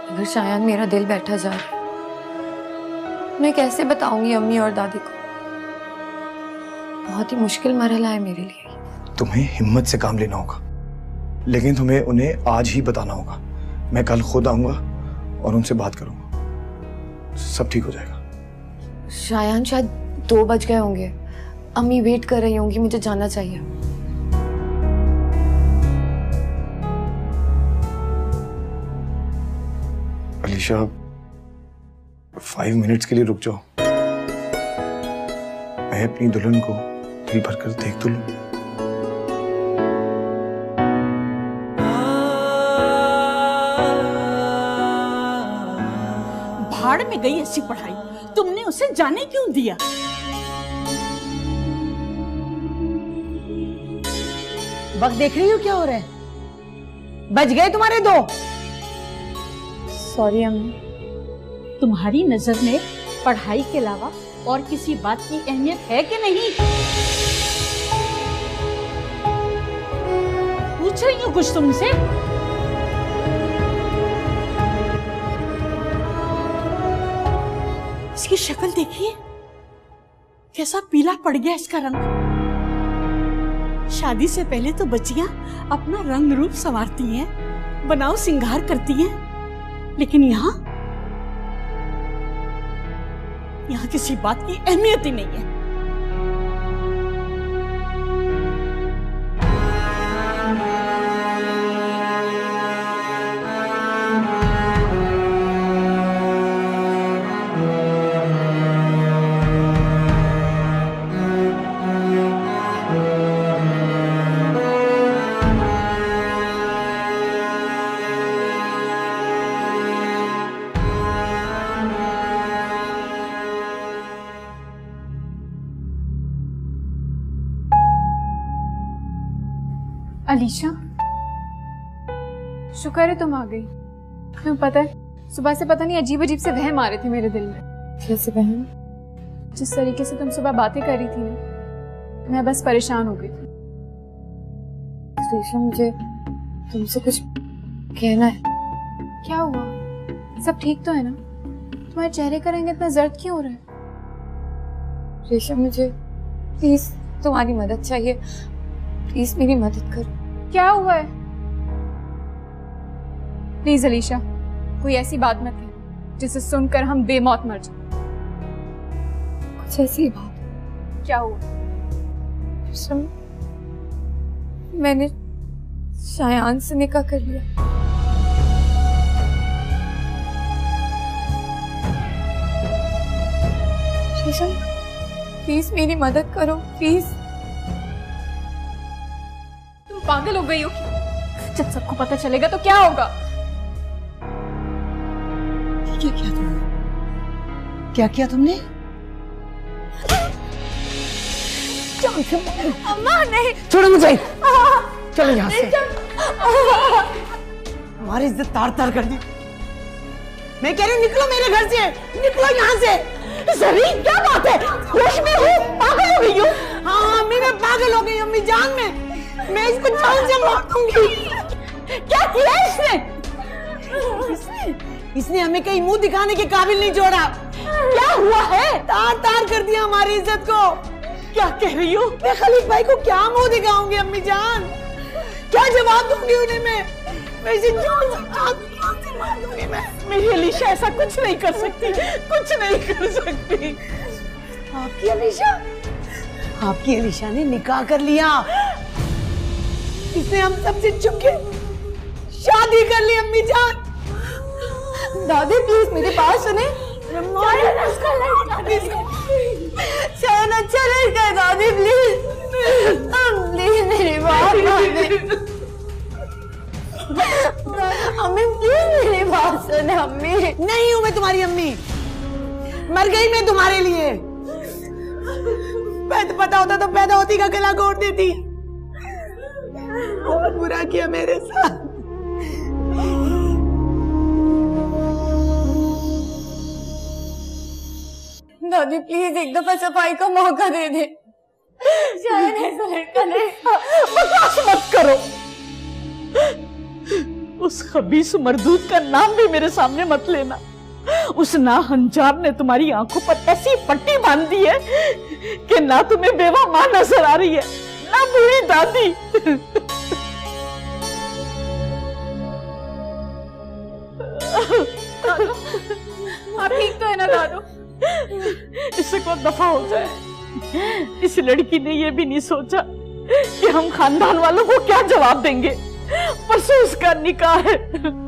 अगर शायद मेरा दिल बैठा जा रहा है, मैं कैसे बताऊंगी अम्मी और दादी को। बहुत ही मुश्किल मरहला है मेरे लिए। तुम्हें हिम्मत से काम लेना होगा, लेकिन तुम्हें उन्हें आज ही बताना होगा। मैं कल खुद आऊंगा और उनसे बात करूंगा, सब ठीक हो जाएगा। शायद 2 बज गए होंगे। अम्मी वेट कर रही होंगी, मुझे जाना चाहिए। अलीशा, 5 मिनट्स के लिए रुक जाओ। मैं अपनी दुल्हन को दिल भर कर देख तो लूं। भाड़ में गई ऐसी पढ़ाई, तुमने उसे जाने क्यों दिया? वक्त देख रही हो क्या हो रहा है? बज गए तुम्हारे 2। सॉरी अम्मी। तुम्हारी नजर में पढ़ाई के अलावा और किसी बात की अहमियत है कि नहीं? पूछ रही हूँ कुछ तुमसे। इसकी शक्ल देखिए, कैसा पीला पड़ गया इसका रंग। शादी से पहले तो बच्चियां अपना रंग रूप संवारती हैं, बनाव सिंगार करती हैं, लेकिन यहाँ किसी बात की अहमियत ही नहीं है। अलीशा, शुक्र है तुम आ गई। तुम्हें पता है, सुबह से पता नहीं अजीब अजीब से वहम आ रहे थे मेरे दिल में। कैसे वहम? जिस तरीके से तुम सुबह बातें कर रही थी ना, मैं बस परेशान हो गई थी। रेशम, मुझे तुमसे कुछ कहना है। क्या हुआ? सब ठीक तो है ना? तुम्हारे चेहरे का रंग इतना जर्द क्यों हो रहा है? रेशम, मुझे प्लीज तुम्हारी मदद चाहिए। प्लीज मेरी मदद करो। क्या हुआ है? प्लीज अलीशा, कोई ऐसी बात मत कह जिसे सुनकर हम बेमौत मर जाए। कुछ ऐसी बात। क्या हुआ? मैंने शायान से निकाह कर लिया। शीशम, प्लीज मेरी मदद करो, प्लीज। तुम पागल हो गई हो क्या? जब सबको पता चलेगा तो क्या होगा? क्या किया तुमने? क्या किया तुमने? अम्मा नहीं, छोड़ो मुझे। चलो यहाँ से। हमारी इज्जत तार तार कर दी। मैं कह रही हूँ निकलो मेरे घर से, निकलो यहाँ से। जरी, क्या बात है? होश में हूँ, पागल हो गई हूँ। हाँ अम्मी, मैं पागल हो गई। अम्मी जान में, मैं इसको जान से मार दूंगी। क्या किया इसने? इसने हमें कहीं मुंह दिखाने के काबिल नहीं छोड़ा। क्या हुआ है? तार तार कर दिया हमारी इज्जत को। क्या कह रही हो? मैं खलीफ भाई को क्या मुंह दिखाऊंगी अम्मी जान? क्या जवाब दूंगी उन्हें? मैं इसे जान से मार दूंगी। मैं मेरी अलीशा ऐसा कुछ नहीं कर सकती, कुछ नहीं कर सकती। आपकी अलीशा? आपकी अलीशा ने निकाह कर लिया। इसने हम सबसे छुप के शादी कर ली। अम्मी जान, दादी प्लीज मेरी बात सुने। शायद अच्छा नहीं गया दादी, प्लीज अम्मी प्लीज मेरी बात सुने अम्मी। नहीं हूं मैं तुम्हारी अम्मी, मर गई मैं तुम्हारे लिए। पता होता तो पैदा होती का गला घोट देती। बहुत बुरा किया मेरे साथ। दादी प्लीज एक दफा सफाई का मौका दे दे। शायद ऐसा लड़का नहीं। बकवास मत करो। उस खबीस मरदूद का नाम भी मेरे सामने मत लेना। उस नाहंजार ने तुम्हारी आंखों पर ऐसी पट्टी बांध दी है कि ना तुम्हें बेवा मां नजर आ रही है ना बूढ़ी दादी। आप ठीक तो है ना दादू? इससे कोई दफा हो जाए। इस लड़की ने ये भी नहीं सोचा कि हम खानदान वालों को क्या जवाब देंगे। परसों उसका निकाह है,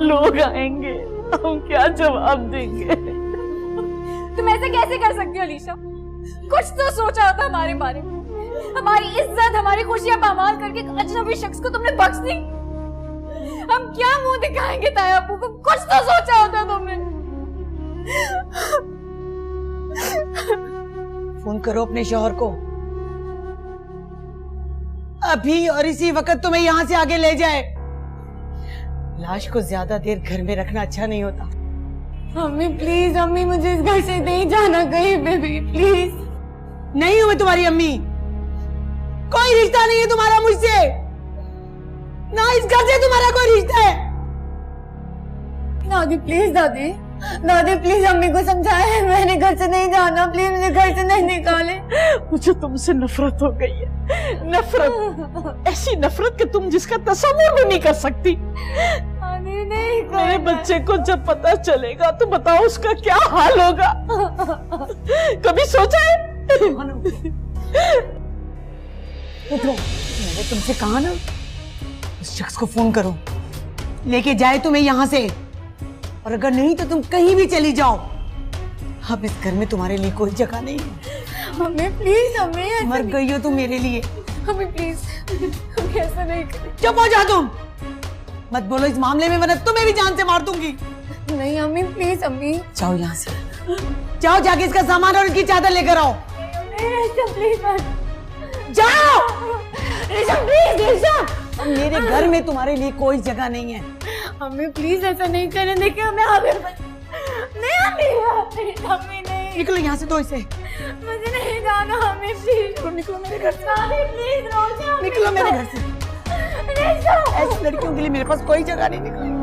लोग आएंगे, हम क्या जवाब देंगे। तुम ऐसे कैसे कर सकती हो अलीशा? कुछ तो सोचा होता हमारे बारे में। हमारी इज्जत, हमारी खुशियां पामाल करके एक अजनबी शख्स को तुमने बख्श दी। हम क्या मुंह दिखाएंगे ताया अब्बू को? कुछ तो सोचा होता तुमने। फोन करो अपने शौहर को अभी, और इसी वक्त तुम्हें यहाँ से आगे ले जाए। लाश को ज्यादा देर घर में रखना अच्छा नहीं होता। अम्मी प्लीज, अम्मी मुझे इस घर से नहीं जाना कहीं पे भी, प्लीज। नहीं हूं मैं तुम्हारी अम्मी, कोई रिश्ता नहीं है तुम्हारा मुझसे, ना इस घर से तुम्हारा कोई रिश्ता है। दादी प्लीज, दादी दादी प्लीज अम्मी को समझाए, मैंने घर से नहीं जाना, प्लीज मुझे घर से नहीं निकाले। मुझे तुमसे नफरत हो गई है, नफरत, ऐसी नफरत कि तुम जिसका तस्वीर भी नहीं कर सकती। नहीं मेरे बच्चे को जब पता चलेगा तो बताओ उसका क्या हाल होगा। कभी सोचा है? उठो, मैंने तुमसे कहा ना उस शख्स को फोन करो, लेके जाए तुम्हें यहाँ से, और अगर नहीं तो तुम कहीं भी चली जाओ। अब इस घर में तुम्हारे लिए कोई जगह नहीं है। हमें प्लीज, हमें मर गई हो तुम मेरे लिए। हमें प्लीज, हमें ऐसा नहीं करें। चुप हो जा तुम, मत बोलो इस मामले में, वरना तुम्हें भी जान से मार दूंगी। नहीं अम्मी प्लीज, अम्मी जाओ यहाँ से, जाओ जाके इसका सामान और इसकी चादर लेकर आओ। जाओ मेरे घर में तुम्हारे लिए कोई जगह नहीं है। हमें प्लीज ऐसा नहीं करने, देखिए हमें आगे नहीं। निकलो यहाँ से, दो इसे। मुझे नहीं जाना, हमें प्लीज निकलो मेरे घर से, प्लीज निकलो मेरे घर से। ऐसी लड़कियों के लिए मेरे पास कोई जगह नहीं। निकलो।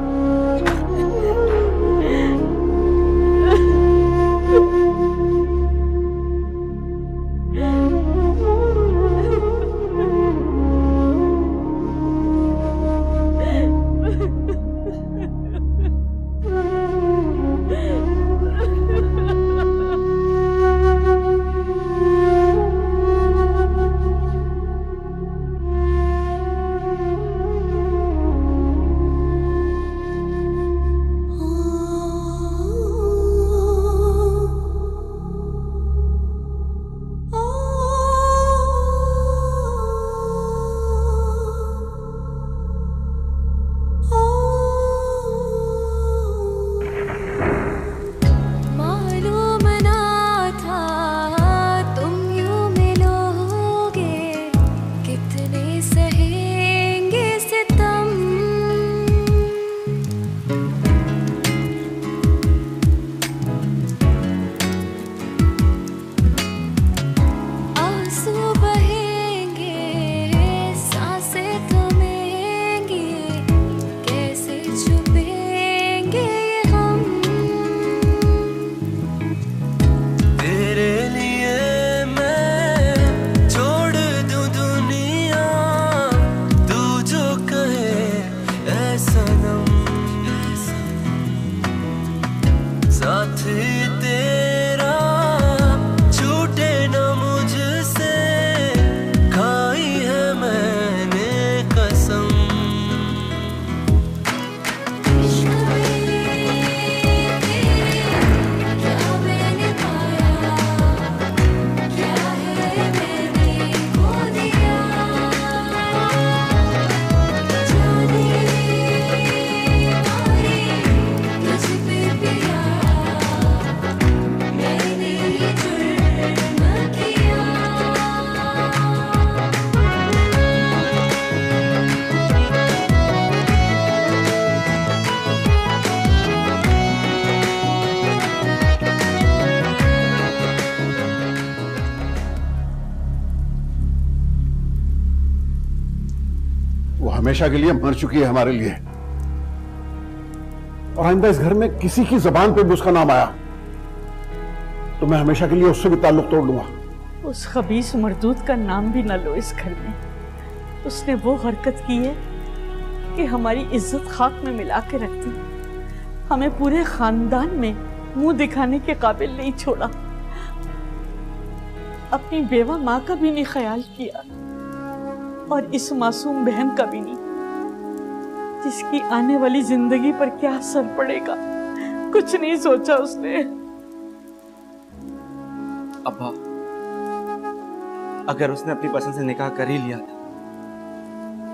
हमेशा के लिए मर चुकी है हमारे लिए, और आइंदा इस घर में किसी की जबान पे भी उसका नाम आया तो मैं हमेशा के लिए उससे भी ताल्लुक तोड़ लूंगा। उस खबीस मर्दूद का नाम भी न लो इस घर में। उसने वो हरकत की है कि हमारी इज्जत खाक में मिला के रख दी, हमें पूरे खानदान में मुंह दिखाने के काबिल नहीं छोड़ा, अपनी बेवा माँ का भी नहीं ख्याल किया और इस मासूम बहन का भी नहीं, जिसकी आने वाली जिंदगी पर क्या असर पड़ेगा कुछ नहीं सोचा उसने। अब्बा, अगर उसने अपनी पसंद से निकाह कर ही लिया था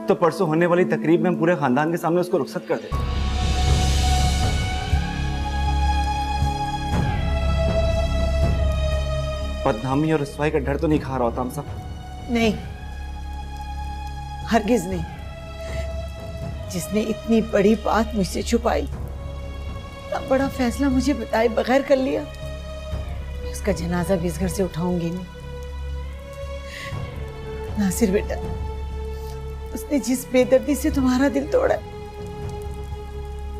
तो परसों होने वाली तकरीब में हम पूरे खानदान के सामने उसको रुखसत कर देते। बदनामी और रुसवाई का डर तो नहीं खा रहा होता हम सब? नहीं, हरगिज नहीं। जिसने इतनी बड़ी बात मुझसे छुपाई, इतना बड़ा फैसला मुझे बताए बगैर कर लिया, उसका जनाजा भी इस घर से उठाऊंगी नहीं। नासिर बेटा, उसने जिस बेदर्दी से तुम्हारा दिल तोड़ा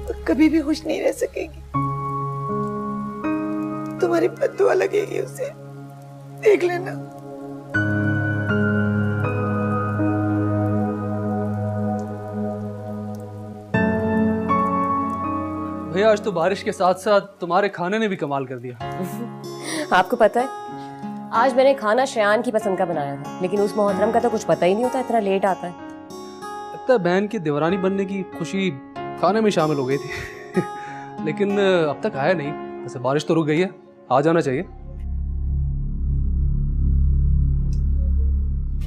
वो कभी भी खुश नहीं रह सकेगी। तुम्हारी बद्दुआ लगेगी उसे, देख लेना। भैया आज तो बारिश के साथ साथ तुम्हारे खाने ने भी कमाल कर दिया। आपको पता है आज मैंने खाना शयान की पसंद का बनाया था, लेकिन उस मोहतरम का तो कुछ पता ही नहीं होता, इतना लेट आता है। लगता है बहन की देवरानी बनने की खुशी खाने में शामिल हो गई थी लेकिन अब तक आया नहीं। वैसे बारिश तो रुक गई है, आ जाना चाहिए।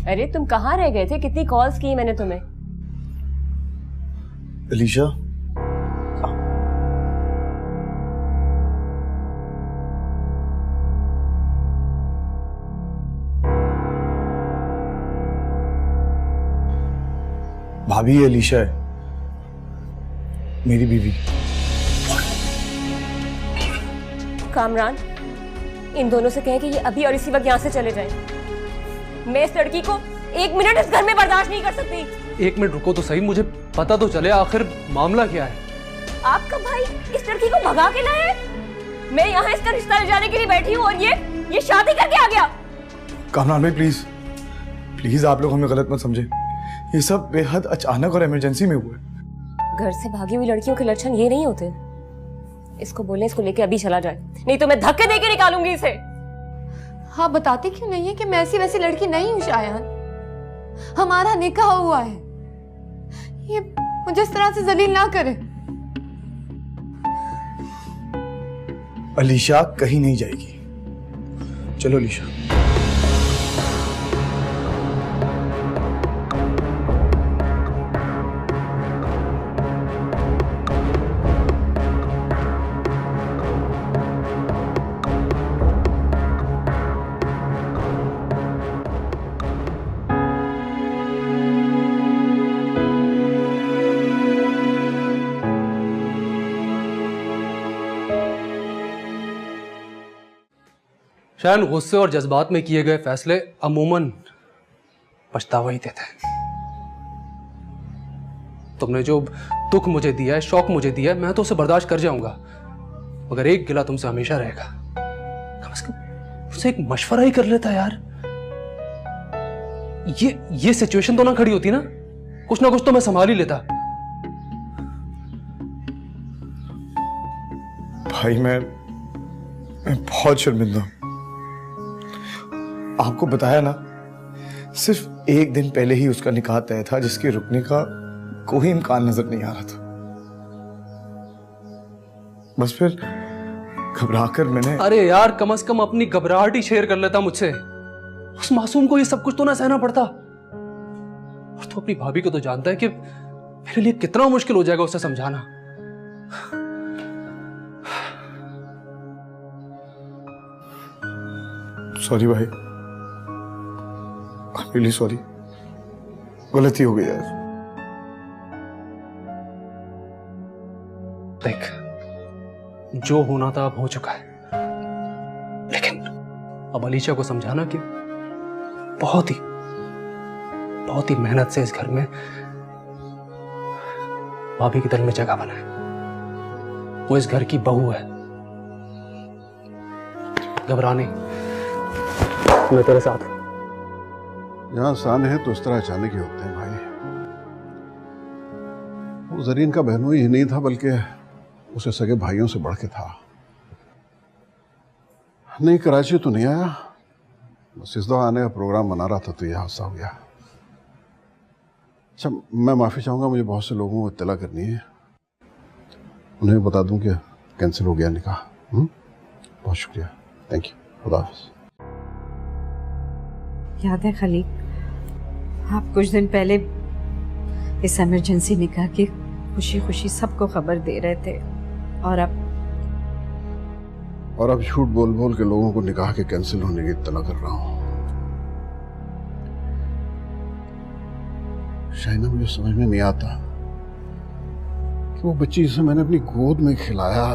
अरे तुम कहाँ रह गए थे? कितनी कॉल्स की मैंने तुम्हें। अलीशा, भाभी अलीशा है, मेरी बीवी। कामरान, इन दोनों से कहें कि ये अभी और इसी वक्त यहाँ से चले जाएं। मैं इस लड़की को एक मिनट इस घर में बर्दाश्त नहीं कर सकती। एक मिनट रुको तो सही, मुझे पता तो चले आखिर मामला क्या है। आपका भाई इस लड़की को भगा के लाया है? मैं यहाँ इसका रिश्ता ले जाने के लिए बैठी हूँ और ये शादी करके आ गया। कामरान भाई प्लीज प्लीज, आप लोग हमें गलत मत समझे। ये सब बेहद अचानक और इमरजेंसी में हुआ है। घर से भागी हुई लड़कियों के लक्षण ये नहीं होते। इसको बोले इसको लेके अभी चला जाए, नहीं तो मैं धक्के देके निकालूंगी इसे। हाँ, बताती क्यों नहीं है कि मैं ऐसी वैसी लड़की नहीं हूँ शायान। हमारा निकाह हुआ है, ये मुझे इस तरह से जलील ना करे। अलीशा कहीं नहीं जाएगी। चलो अलीशा। शायद गुस्से और जज्बात में किए गए फैसले अमूमन पछतावा ही देते हैं। तुमने जो दुख मुझे दिया है, शौक मुझे दिया है, मैं तो उसे बर्दाश्त कर जाऊंगा, मगर एक गिला तुमसे हमेशा रहेगा। कम से कम उसे एक मशवरा ही कर लेता यार। ये सिचुएशन तो ना खड़ी होती ना कुछ तो मैं संभाल ही लेता। भाई मैं बहुत शर्मिंदा हूं। आपको बताया ना, सिर्फ एक दिन पहले ही उसका निकाह तय था, जिसके रुकने का कोई इम्कान नजर नहीं आ रहा था। बस फिर घबराकर मैंने। अरे यार, कम से कम अपनी घबराहट ही शेयर कर लेता मुझसे। उस मासूम को ये सब कुछ तो ना सहना पड़ता। और तो अपनी भाभी को तो जानता है कि मेरे लिए कितना मुश्किल हो जाएगा उसे समझाना। सॉरी भाई, रियली सॉरी, गलती हो गई यार। देख, जो होना था अब हो चुका है, लेकिन अब अलीशा को समझाना कि बहुत ही मेहनत से इस घर में भाभी के दिल में जगह बनाए। वो इस घर की बहू है। घबराने, मैं तेरे साथ हूं। यहाँ आसान है तो इस तरह अचानक ही होते हैं भाई। वो जरीन का बहनोई ही नहीं था बल्कि उसे सगे भाइयों से बढ़ के था। नहीं कराची तो नहीं आया, बस इस दफा आने का प्रोग्राम बना रहा था तो यह हादसा हो गया। अच्छा, मैं माफ़ी चाहूँगा, मुझे बहुत से लोगों को इत्तला करनी है, उन्हें बता दूं कि कैंसिल हो गया निकाह। बहुत शुक्रिया, थैंक यू, खुदा हाफिज़। याद है खलीक, आप कुछ दिन पहले इस इमरजेंसी निकाह की खुशी खुशी सबको खबर दे रहे थे और अब झूठ बोल बोल के लोगों को निकाह के कैंसिल होने की इत्तला कर रहा हूं। शाइना, मुझे समझ में नहीं आता कि वो बच्ची जिसे मैंने अपनी गोद में खिलाया,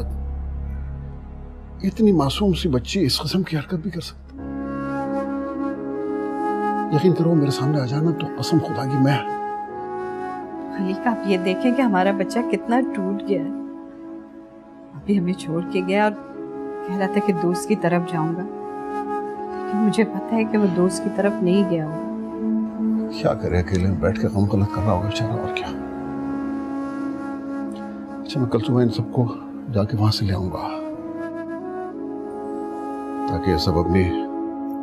इतनी मासूम सी बच्ची इस किस्म की हरकत भी कर सकती। यकीन करो, मेरे सामने आ जाना तो कसम खुदा की मैं। खलीक, आप ये देखें कि हमारा बच्चा कितना टूट गया है। अभी हमें छोड़ के गया और कह रहा था कि दोस्त की तरफ जाऊंगा, लेकिन मुझे पता है कि वो दोस्त की तरफ नहीं गया होगा। क्या करे, अकेले में बैठ के गम गलत कर रहा होगा बेचारा, और क्या। अच्छा, मैं कल सुबह इन सबको जाके वहां से ले आऊंगा ताकि ये सब अपनी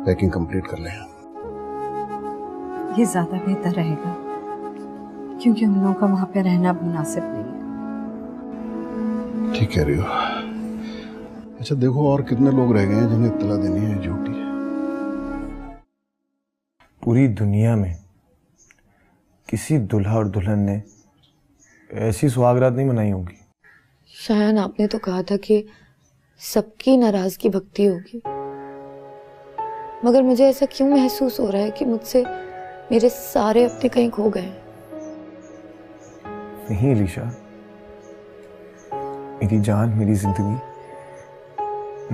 पैकिंग कंप्लीट कर लें। ये ज्यादा बेहतर रहेगा क्योंकि उन लोगों का वहां पे रहना मुनासिब नहीं है। ठीक कह रही हो। अच्छा देखो, और कितने लोग रह गए हैं जिन्हें इत्तला देनी है ड्यूटी। पूरी दुनिया में किसी दुल्हा और दुल्हन ने ऐसी सुहागरात नहीं मनाई होगी। शायन, आपने तो कहा था कि सबकी नाराजगी भक्ति होगी, मगर मुझे ऐसा क्यों महसूस हो रहा है कि मुझसे मेरे सारे अपने कहीं खो गए। नहीं अलीशा, मेरी जान, मेरी जिंदगी,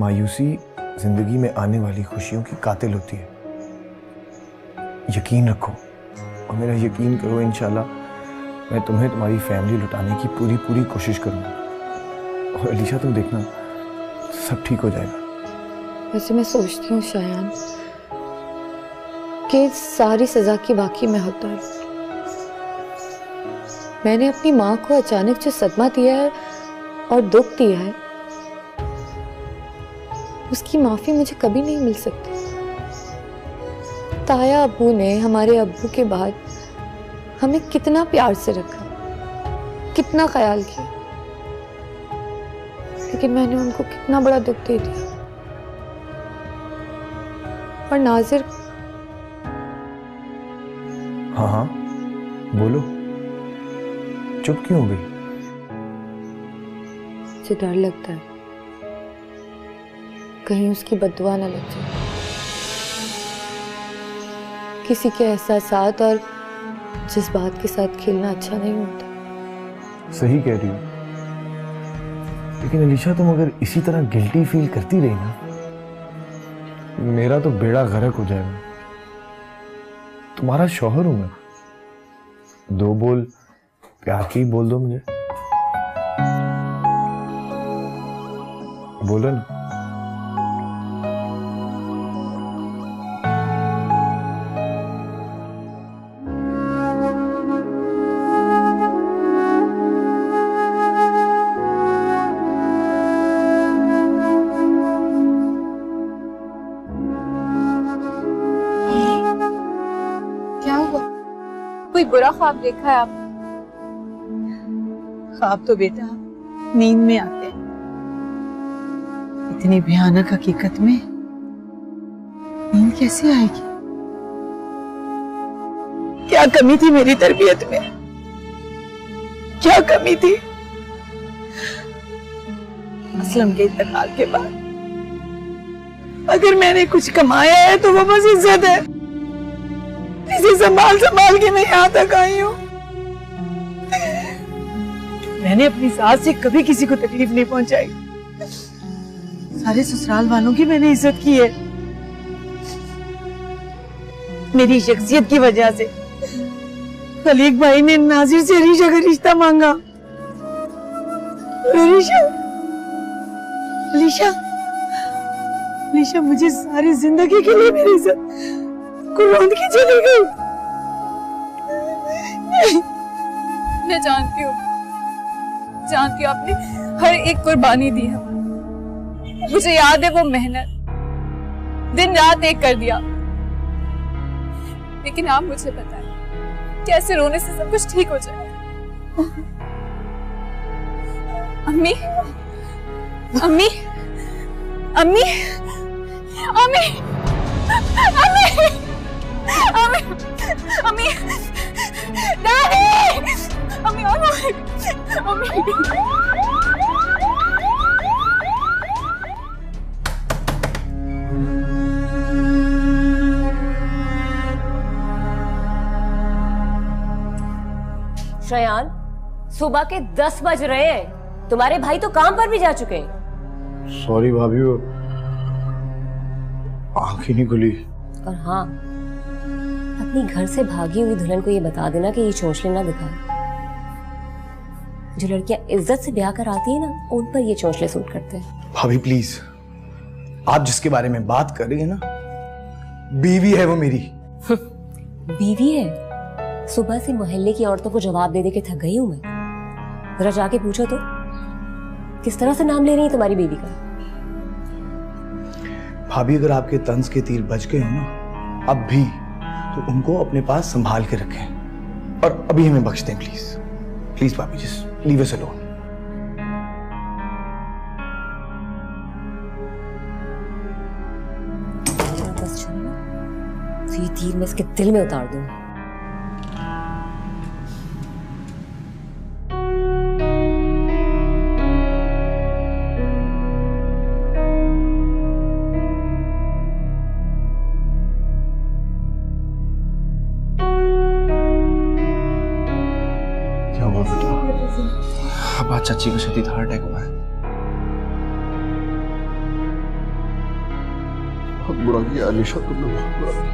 मायूसी जिंदगी में आने वाली खुशियों की कातिल होती है। यकीन रखो और मेरा यकीन करो, इंशाल्लाह मैं तुम्हें तुम्हारी फैमिली लुटाने की पूरी पूरी कोशिश करूंगा। और अलीशा, तुम देखना सब ठीक हो जाएगा। वैसे मैं सोचती हूँ शायान कि सारी सजा की बाकी मैं हकदार हूँ। मैंने अपनी माँ को अचानक जो सदमा दिया है और दुख दिया है, उसकी माफी मुझे कभी नहीं मिल सकती। ताया अब्बू ने हमारे अब्बू के बाद हमें कितना प्यार से रखा, कितना ख्याल किया, लेकिन मैंने उनको कितना बड़ा दुख दे दिया। और नाजिर, हाँ हाँ बोलो, चुप क्यों हो गई? मुझे डर लगता है कहीं उसकी बद्दुआ ना लग जाए। किसी के एहसासात और जज्बात के साथ खेलना अच्छा नहीं होता। सही कह रही हो, लेकिन अलीशा तुम अगर इसी तरह गिल्टी फील करती रही ना, मेरा तो बेड़ा गर्क हो जाएगा। तुम्हारा शौहर हूं मैं, दो बोल प्यार के ही बोल दो मुझे। बोलो ना। क्या हुआ? कोई बुरा ख्वाब देखा है आप? ख्वाब तो बेटा नींद में आते हैं, इतनी भयानक हकीकत में नींद कैसे आएगी? क्या कमी थी मेरी तरबियत में? क्या कमी थी? असलम के इंतकाल के बाद अगर मैंने कुछ कमाया है तो वो बस इज्जत है। इसे संभाल संभाल के मैं यहाँ तक आई हूँ। मैंने अपनी सास से कभी किसी को तकलीफ नहीं पहुंचाई। सारे ससुराल वालों की मैंने इज्जत की है। मेरी शख्सियत की वजह से खलीक भाई ने नाजिर से अलीशा का रिश्ता मांगा। अलीशा, अलीशा, अलीशा, मुझे सारी जिंदगी के लिए मेरी इज्जत कुर्बान की चली गई। मैं जानती हूँ आपने हर एक कुर्बानी दी है। मुझे याद है वो मेहनत, दिन रात एक कर दिया। लेकिन आप मुझे बताएं, कैसे रोने से सब कुछ ठीक हो जाए? अम्मी, अम्मी, अम्मी, अम्मी, अम्मी, अम्मी, अम्मी, डैडी, अम्मी, अम्मी, श्रेयान, सुबह के 10 बज रहे हैं। तुम्हारे भाई तो काम पर भी जा चुके हैं। सॉरी भाभी, वो आंख ही नहीं खुली। और हाँ, अपनी घर से भागी हुई दुल्हन को ये बता देना कि ये चोंचले ना दिखाए। जो लड़कियां इज्जत से ब्याह कर आती है ना, उन पर ये चोंचले सूट करते हैं। भाभी प्लीज, आप जिसके बारे में बात कर रही है ना, बीवी है वो मेरी। बीवी है? सुबह से मोहल्ले की औरतों को जवाब दे दे के थक गई हूं मैं। जरा जाके पूछो तो, किस तरह से नाम ले रही है तुम्हारी बीवी का? भाभी, अगर आपके तंज के तीर बच गए हो ना अब भी, तो उनको अपने पास संभाल के रखें और अभी हमें बख्श दें प्लीज। प्लीज भाभी, जस्ट लीव अस अलोन। बस छोड़ो ना, तो ये तीर मैं इसके दिल में उतार दूं। अब चाची को शदीद हार्ट अटैक हुआ है। बहुत बुरा किया अलीशा, तुमने बहुत बुरा किया।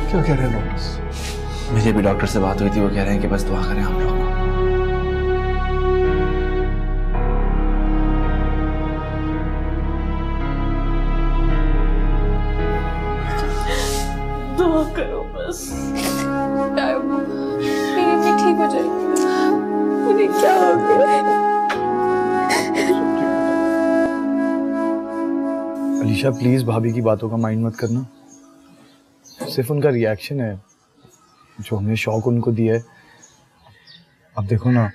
क्या कह रहे हैं डॉक्टर? मेरी भी डॉक्टर से बात हुई थी, वो कह रहे हैं कि बस दुआ करें हम लोग। दुआ करो बस, मेरी भी ठीक हो जाएगी। उन्हें क्या हो गया? अलीशा प्लीज भाभी की बातों का माइंड मत करना, सिर्फ उनका रिएक्शन है जो हमने शौक उनको दिया है। अब देखो ना,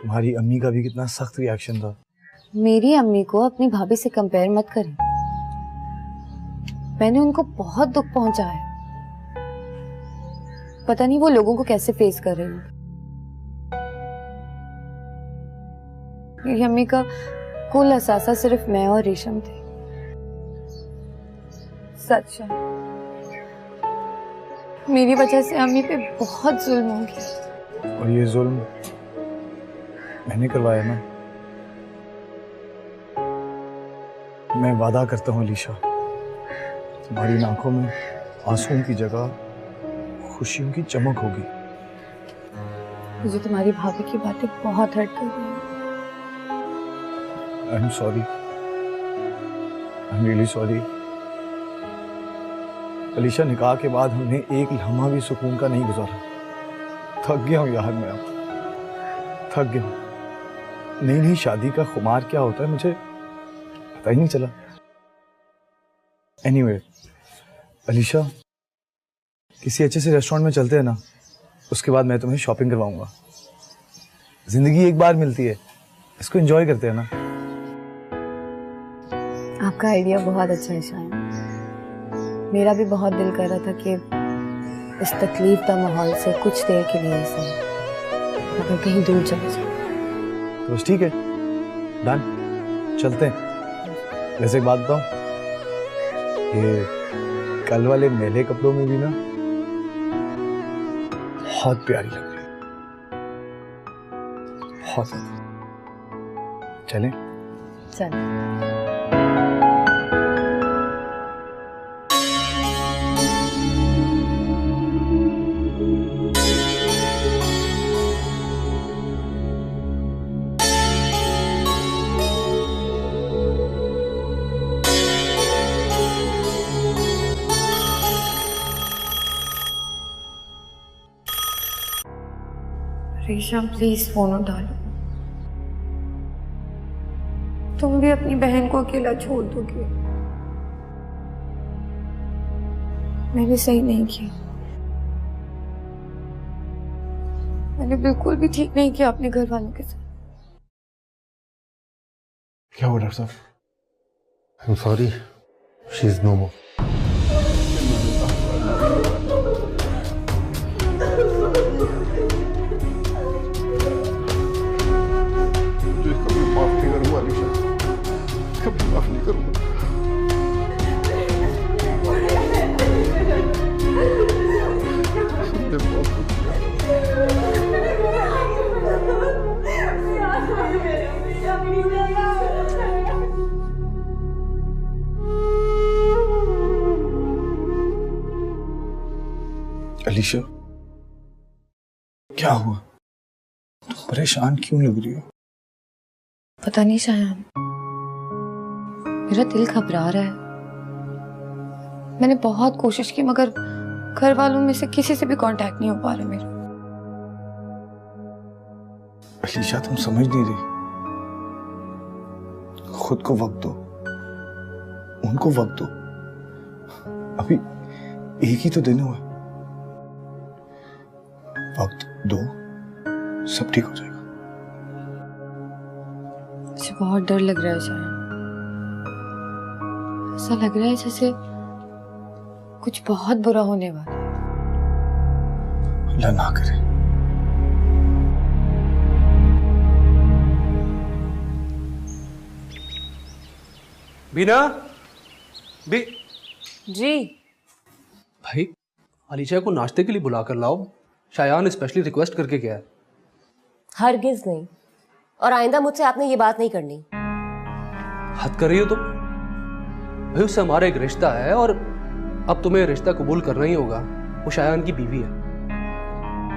तुम्हारी अम्मी का भी कितना सख्त रिएक्शन था। मेरी अम्मी को अपनी भाभी से कंपेयर मत करें। मैंने उनको बहुत दुख पहुंचाया, पता नहीं वो लोगों को कैसे फेस कर रही हूँ। मेरी अम्मी का कुल असासा सिर्फ मैं और रेशम थे। सच है, मेरी वजह से अम्मी पे बहुत जुल्म हो गया। और ये जुल्म मैंने करवाया ना। मैं वादा करता हूँ अलीशा, तुम्हारी आंखों में आंसुओं की जगह खुशियों की चमक होगी। मुझे तुम्हारी भाभी की बातें बहुत हर्ट कर रही हैं। आई am sorry, I am really sorry. Alisha, निकाह के बाद हमने एक लम्हा भी सुकून का नहीं गुजारा। थक गया हूँ यार, मैं अब थक गया हूँ। नई नई शादी का खुमार क्या होता है मुझे पता ही नहीं चला। एनीवे, अलीशा, किसी अच्छे से रेस्टोरेंट में चलते हैं ना, उसके बाद मैं तुम्हें शॉपिंग करवाऊंगा। जिंदगी एक बार मिलती है, इसको एंजॉय करते हैं ना। आपका आइडिया बहुत अच्छा है शायद। मेरा भी बहुत दिल कर रहा था कि इस तकलीफ का माहौल से कुछ देर के लिए सही, मगर कहीं दूर चले जाए। तो बस ठीक है, डन, चलते हैं। वैसे एक बात बताऊं, ये कल वाले मैले कपड़ों में भी ना बहुत प्यारी लग रही है, बहुत ज्यादा। चलें? चल। रेशम प्लीज फोन उठा लो। तुम भी अपनी बहन को अकेला छोड़ दोगे। मैंने सही नहीं किया, मैंने बिल्कुल भी ठीक नहीं किया अपने घर वालों के साथ। क्या हुआ डॉक्टर साहब? I am sorry, she is no more. माफ नहीं करूंगा अलीशा, कभी माफ नहीं करूंगा। अलीशा, क्या हुआ? तुम परेशान क्यों लग रही हो? पता नहीं शायान, मेरा दिल घबरा रहा है। मैंने बहुत कोशिश की मगर घर वालों में से किसी से भी कांटेक्ट नहीं हो पा रहा मेरा। अलीशा, तुम समझ नहीं रही। खुद को वक्त दो, उनको वक्त दो। अभी एक ही तो दिन हुआ। वक्त दो, सब ठीक हो जाएगा। मुझे बहुत डर लग रहा है शायद। ऐसा लग रहा है जैसे कुछ बहुत बुरा होने वाला है। अल्लाह ना करे। बीना, जी भाई अलीशा को नाश्ते के लिए बुला कर लाओ। शायान ने स्पेशली रिक्वेस्ट करके गया है। हरगिज नहीं, और आइंदा मुझसे आपने ये बात नहीं करनी। हद कर रही हो तुम? भाई उससे हमारा एक रिश्ता है और अब तुम्हें रिश्ता कबूल करना ही होगा। वो शायान की बीवी है।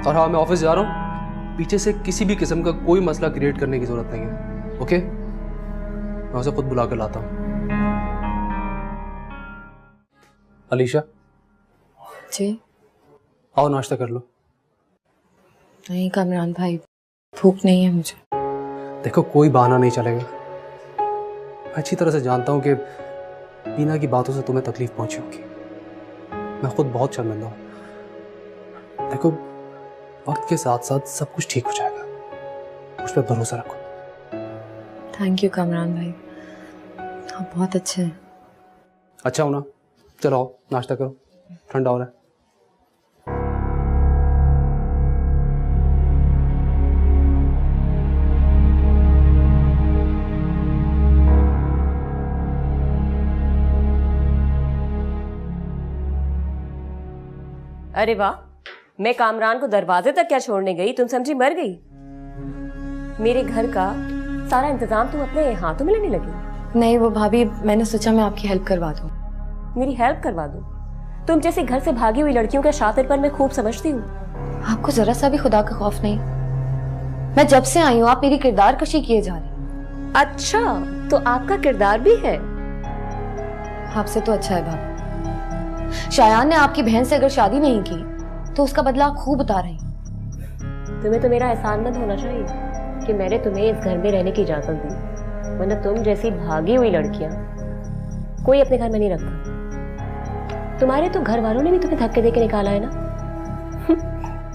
और हाँ, मैं ऑफिस जा रहा हूँ। पीछे से किसी भी किस्म का कोई मसला क्रिएट करने की जरूरत नहीं है। ओके, मैं उसे खुद बुला कर लाता हूँ। अलीशा, जी आओ नाश्ता कर लो। नहीं कामरान भाई, भूख नहीं है मुझे। देखो, कोई बहाना नहीं चलेगा। मैं अच्छी तरह से जानता हूँ कि बीना की बातों से तुम्हें तकलीफ पहुंची होगी। मैं खुद बहुत शर्मिंदा हूँ। देखो, वक्त के साथ साथ सब कुछ ठीक हो जाएगा। मुझ पर भरोसा रखो। थैंक यू कामरान भाई, आप बहुत अच्छे हैं। अच्छा हो ना? चलो आओ नाश्ता करो, ठंडा हो रहा है। अरे वाह, मैं कामरान को दरवाजे तक क्या छोड़ने गई, तुम समझी मर गई। मेरे घर का सारा इंतजाम तुम अपने हाथों में लेने लगी। नहीं वो भाभी, मैंने सोचा मैं आपकी हेल्प करवा दूं। मेरी हेल्प करवा दूं? तुम जैसे घर से भागी हुई लड़कियों का शातिरपन मैं खूब समझती हूँ। आपको जरा सा भी खुदा का खौफ नहीं? मैं जब से आई हूँ आप मेरी किरदार कशी किए जा रही। अच्छा, तो आपका किरदार भी है? आपसे तो अच्छा है भाभी। शायान ने आपकी बहन से अगर शादी नहीं की तो उसका बदला आप खूब उतार रही। तुम्हें तो मेरा एहसानमंद होना चाहिए कि मैंने तुम्हें इस घर में रहने की इजाजत दी, वरना तुम जैसी भागी हुई लड़कियां कोई अपने घर में नहीं रखता। तुम्हारे तो घर वालों ने भी तुम्हें धक्के देके निकाला है ना।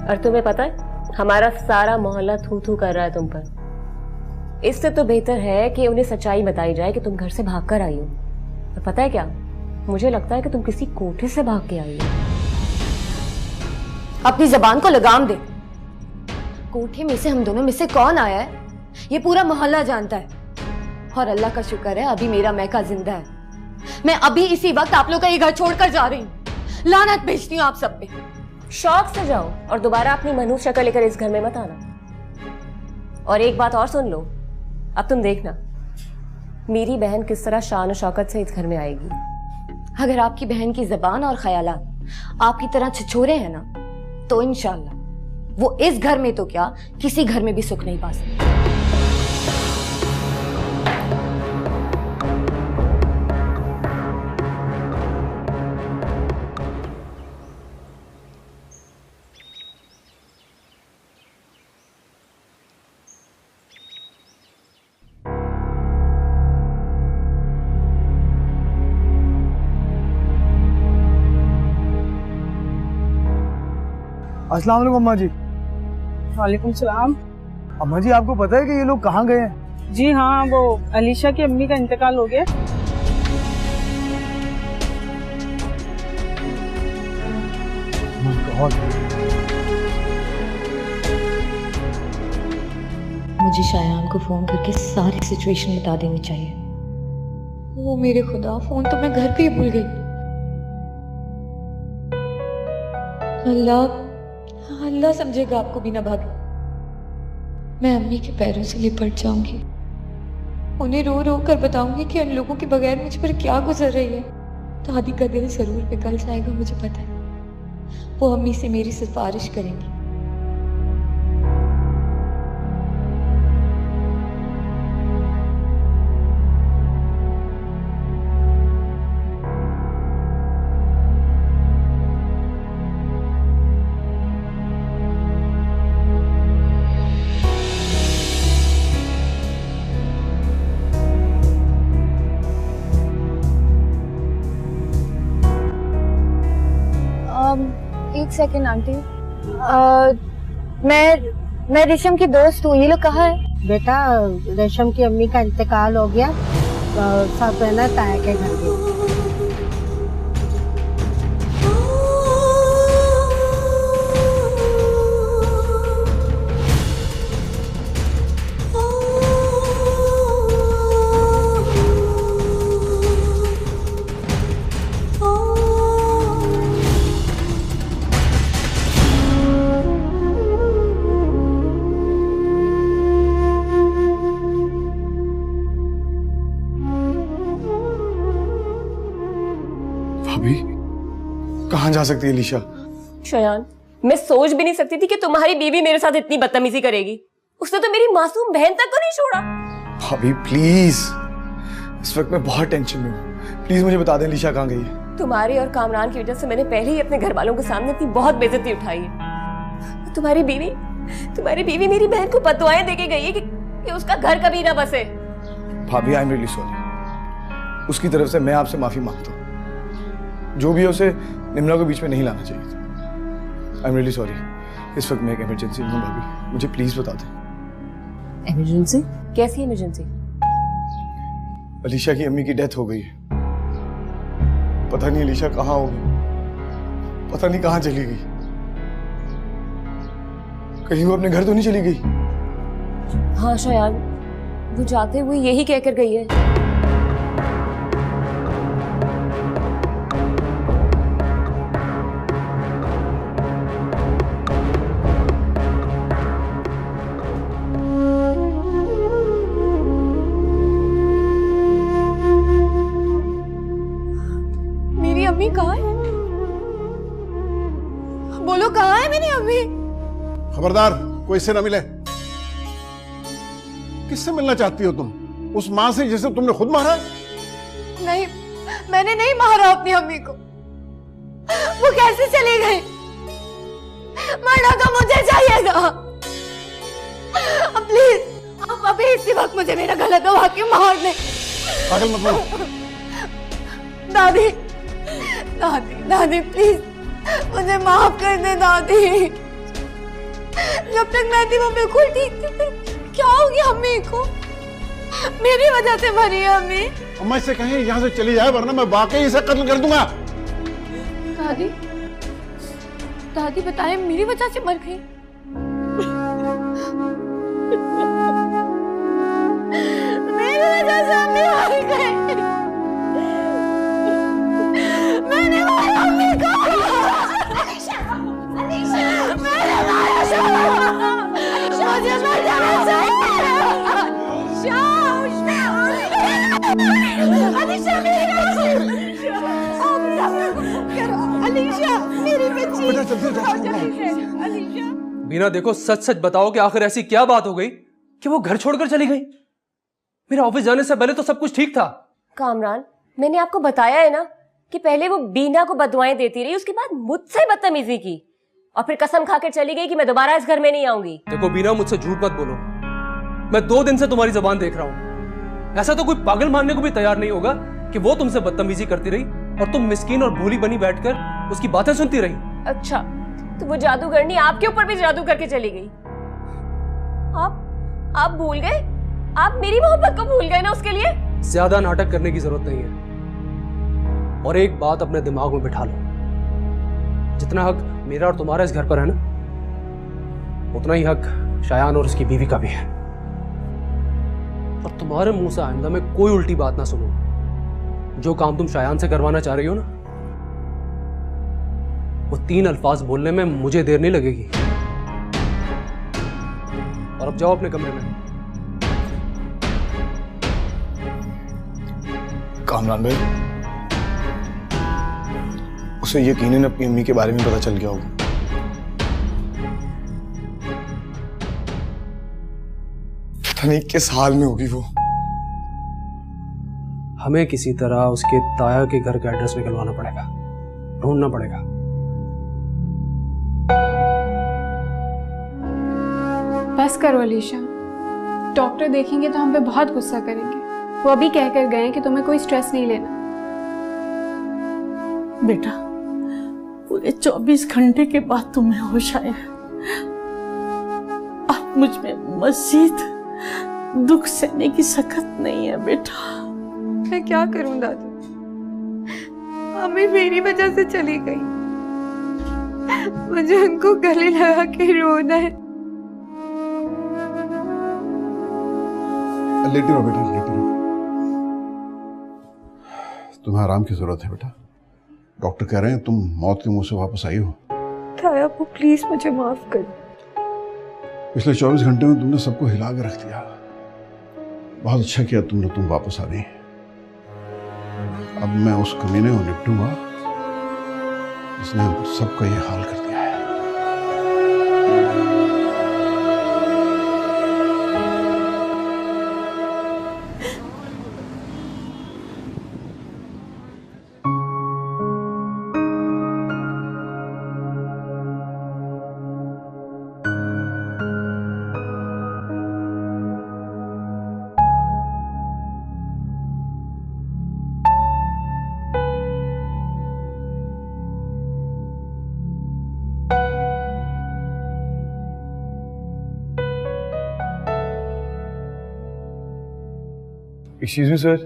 और तुम्हें पता है, हमारा सारा मोहल्ला थू थू कर रहा है तुम पर। इससे तो बेहतर है कि उन्हें सच्चाई बताई जाए कि तुम घर से भाग कर आई हो। और पता है क्या, मुझे लगता है कि तुम किसी कोठे से भाग के आई हो। अपनी जबान को लगाम दे। कोठे में से हम दोनों में से कौन आया है ये पूरा मोहल्ला जानता है। और अल्लाह का शुक्र है अभी मेरा मैका जिंदा है। मैं अभी इसी वक्त आप लोग का ये घर छोड़कर जा रही हूँ। लानत भेजती हूँ आप सब पे। शौक से जाओ और दोबारा अपनी मनहूस शक्ल लेकर इस घर में मत आना। और एक बात और सुन लो, अब तुम देखना मेरी बहन किस तरह शान और शौकत से इस घर में आएगी। अगर आपकी बहन की जबान और ख्यालात आपकी तरह छिछोरे हैं ना, तो इंशाल्लाह वो इस घर में तो क्या किसी घर में भी सुख नहीं पा सकती। अस्सलाम वालेकुम अम्मा जी। वालेकुम सलाम। अम्मा जी आपको पता है कि ये लोग कहाँ गए हैं? जी हाँ, वो अलीशा की अम्मी का इंतकाल हो गया। मुझे शायान को फोन करके सारी सिचुएशन बता देनी चाहिए। ओ मेरे खुदा, फोन तो मैं घर पे ही भूल गई। अल्लाह अल्लाह समझेगा आपको बिना भागे। मैं अम्मी के पैरों से लिपट जाऊंगी, उन्हें रो रो कर बताऊंगी कि उन लोगों के बगैर मुझ पर क्या गुजर रही है। दादी का दिल जरूर पिघल जाएगा, मुझे पता है। वो अम्मी से मेरी सिफारिश करेंगी। एक सेकेंड आंटी, मैं रेशम की दोस्त हूँ। ये लोग कहाँ है? बेटा रेशम की अम्मी का इंतकाल हो गया, सब है ना ताया के घर गए। भाभी कहाँ जा सकती है अलीशा? शयान, मैं सोच भी नहीं सकती थी कि तुम्हारी बीवी मेरे साथ इतनी बदतमीजी करेगी। उसने तो मेरी मासूम बहन तक को नहीं छोड़ा। भाभी प्लीज, इस वक्त मैं बहुत टेंशन में हूँ, प्लीज मुझे बता दें अलीशा कहाँ गई है। तुम्हारे और कामरान की वजह से मैंने पहले ही अपने घर वालों के सामने इतनी बहुत बेइज्जती उठाई है। तुम्हारी बीवी मेरी बहन को बददुआएं देके गई है कि उसका घर कभी ना बसे। भाभी आई एम रियली सॉरी, उसकी तरफ से मैं आपसे माफी मांगता हूँ। जो भी है उसे निम्रा को बीच में नहीं लाना चाहिए था। I am really sorry. इस वक्त मैं एक इमरजेंसी में हूँ भाभी, मुझे प्लीज बता दें। इमरजेंसी? कैसी इमरजेंसी? अलीशा की अम्मी की डेथ हो गई है। पता नहीं अलीशा कहाँ होगी, पता नहीं कहाँ चली गई। कहीं वो अपने घर तो नहीं चली गई? हाँ शयान, वो जाते हुए यही कहकर गई है। मेरी अम्मी कहाँ है? बोलो कहाँ है मेरी अम्मी? खबरदार कोई इससे ना मिले। किससे मिलना चाहती हो तुम? उस माँ से जिसे तुमने खुद मारा? नहीं, मैंने नहीं मारा अपनी अम्मी को। वो कैसे चली गई? मरना तो मुझे चाहिए था। प्लीज आप अभी इसी वक्त मुझे मेरा गला दबा के मार दे। पागल मत बनो। दादी दादी दादी प्लीज मुझे माफ कर दे दादी। जब तक मैं थी वो बिल्कुल ठीक थी, फिर क्या हो गया अम्मी को? मेरी वजह से मरी है अम्मी। अम्मा इससे कहीं यहाँ से चली जाए वरना मैं वाकई इसे कत्ल कर दूंगा। दादी दादी बताएं मेरी वजह से मर गई? मेरी वजह से अम्मी मर गई। मैंने मारा अम्मी को। अलीशा, अलीशा, मैंने मारा। मुझे मर जाना चाहिए। अलीशा मेरी बच्ची। बीना देखो, सच सच बताओ कि आखिर ऐसी क्या बात हो गई कि वो घर छोड़कर चली गई? मेरा ऑफिस जाने से पहले तो सब कुछ ठीक था। कामरान, मैंने आपको बताया है ना कि पहले वो बीना को बददुआएं देती रही, उसके बाद मुझसे बदतमीजी की और फिर कसम खाकर चली गई कि मैं दोबारा इस घर में नहीं आऊंगी। देखो बीना, मुझसे झूठ मत बोलो। मैं 2 दिन से तुम्हारी जुबान देख रहा हूँ। ऐसा तो कोई पागल मानने को भी तैयार नहीं होगा कि वो तुमसे बदतमीजी करती रही और तुम मिस्कीन और भोली बनी बैठकर उसकी बातें सुनती रही। अच्छा, तो वो जादूगरनी आपके ऊपर भी जादू करके चली गई। आप भूल गए? आप मेरी मोहब्बत को भूल गए ना उसके लिए? ज्यादा नाटक करने की जरूरत नहीं है। और एक बात अपने दिमाग में बिठा लो, जितना हक मेरा और तुम्हारा इस घर पर है ना, उतना ही हक शायान और उसकी बीवी का भी है। और तुम्हारे मुंह से आइंदा मैं कोई उल्टी बात ना सुनूं। जो काम तुम शायान से करवाना चाह रही हो ना, वो 3 अल्फाज बोलने में मुझे देर नहीं लगेगी। और अब जाओ अपने कमरे में। कामरान भाई, उसे यकीनन अपनी अम्मी के बारे में पता चल गया होगा। पता नहीं किस हाल में होगी वो। हमें किसी तरह उसके ताया के घर का एड्रेस निकलवाना पड़ेगा, ढूंढना पड़ेगा। बस करो अलीशा, डॉक्टर देखेंगे तो हम पे बहुत गुस्सा करेंगे। वो अभी कह कर गए कि तुम्हें कोई स्ट्रेस नहीं लेना। बेटा, पूरे 24 घंटे के बाद तुम्हें होश आया। अब मुझ में मजीद दुख सहने की सकत नहीं है बेटा। मैं क्या करूं दादी, अम्मी मेरी वजह से चली गई। मुझे उनको गले लगा के रोना है। लेटी रहो बेटा, लेटी रहो। तुम्हें आराम की जरूरत है बेटा। डॉक्टर कह रहे हैं तुम मौत के मुंह से वापस आई हो। ताया वो प्लीज मुझे माफ कर। पिछले 24 घंटे में तुमने सबको हिला के रख दिया। बहुत अच्छा किया तुम वापस आ गई। अब मैं उस कमीने को निपटूंगा जिसने सबका ये हाल कर दिया है। Excuse me sir.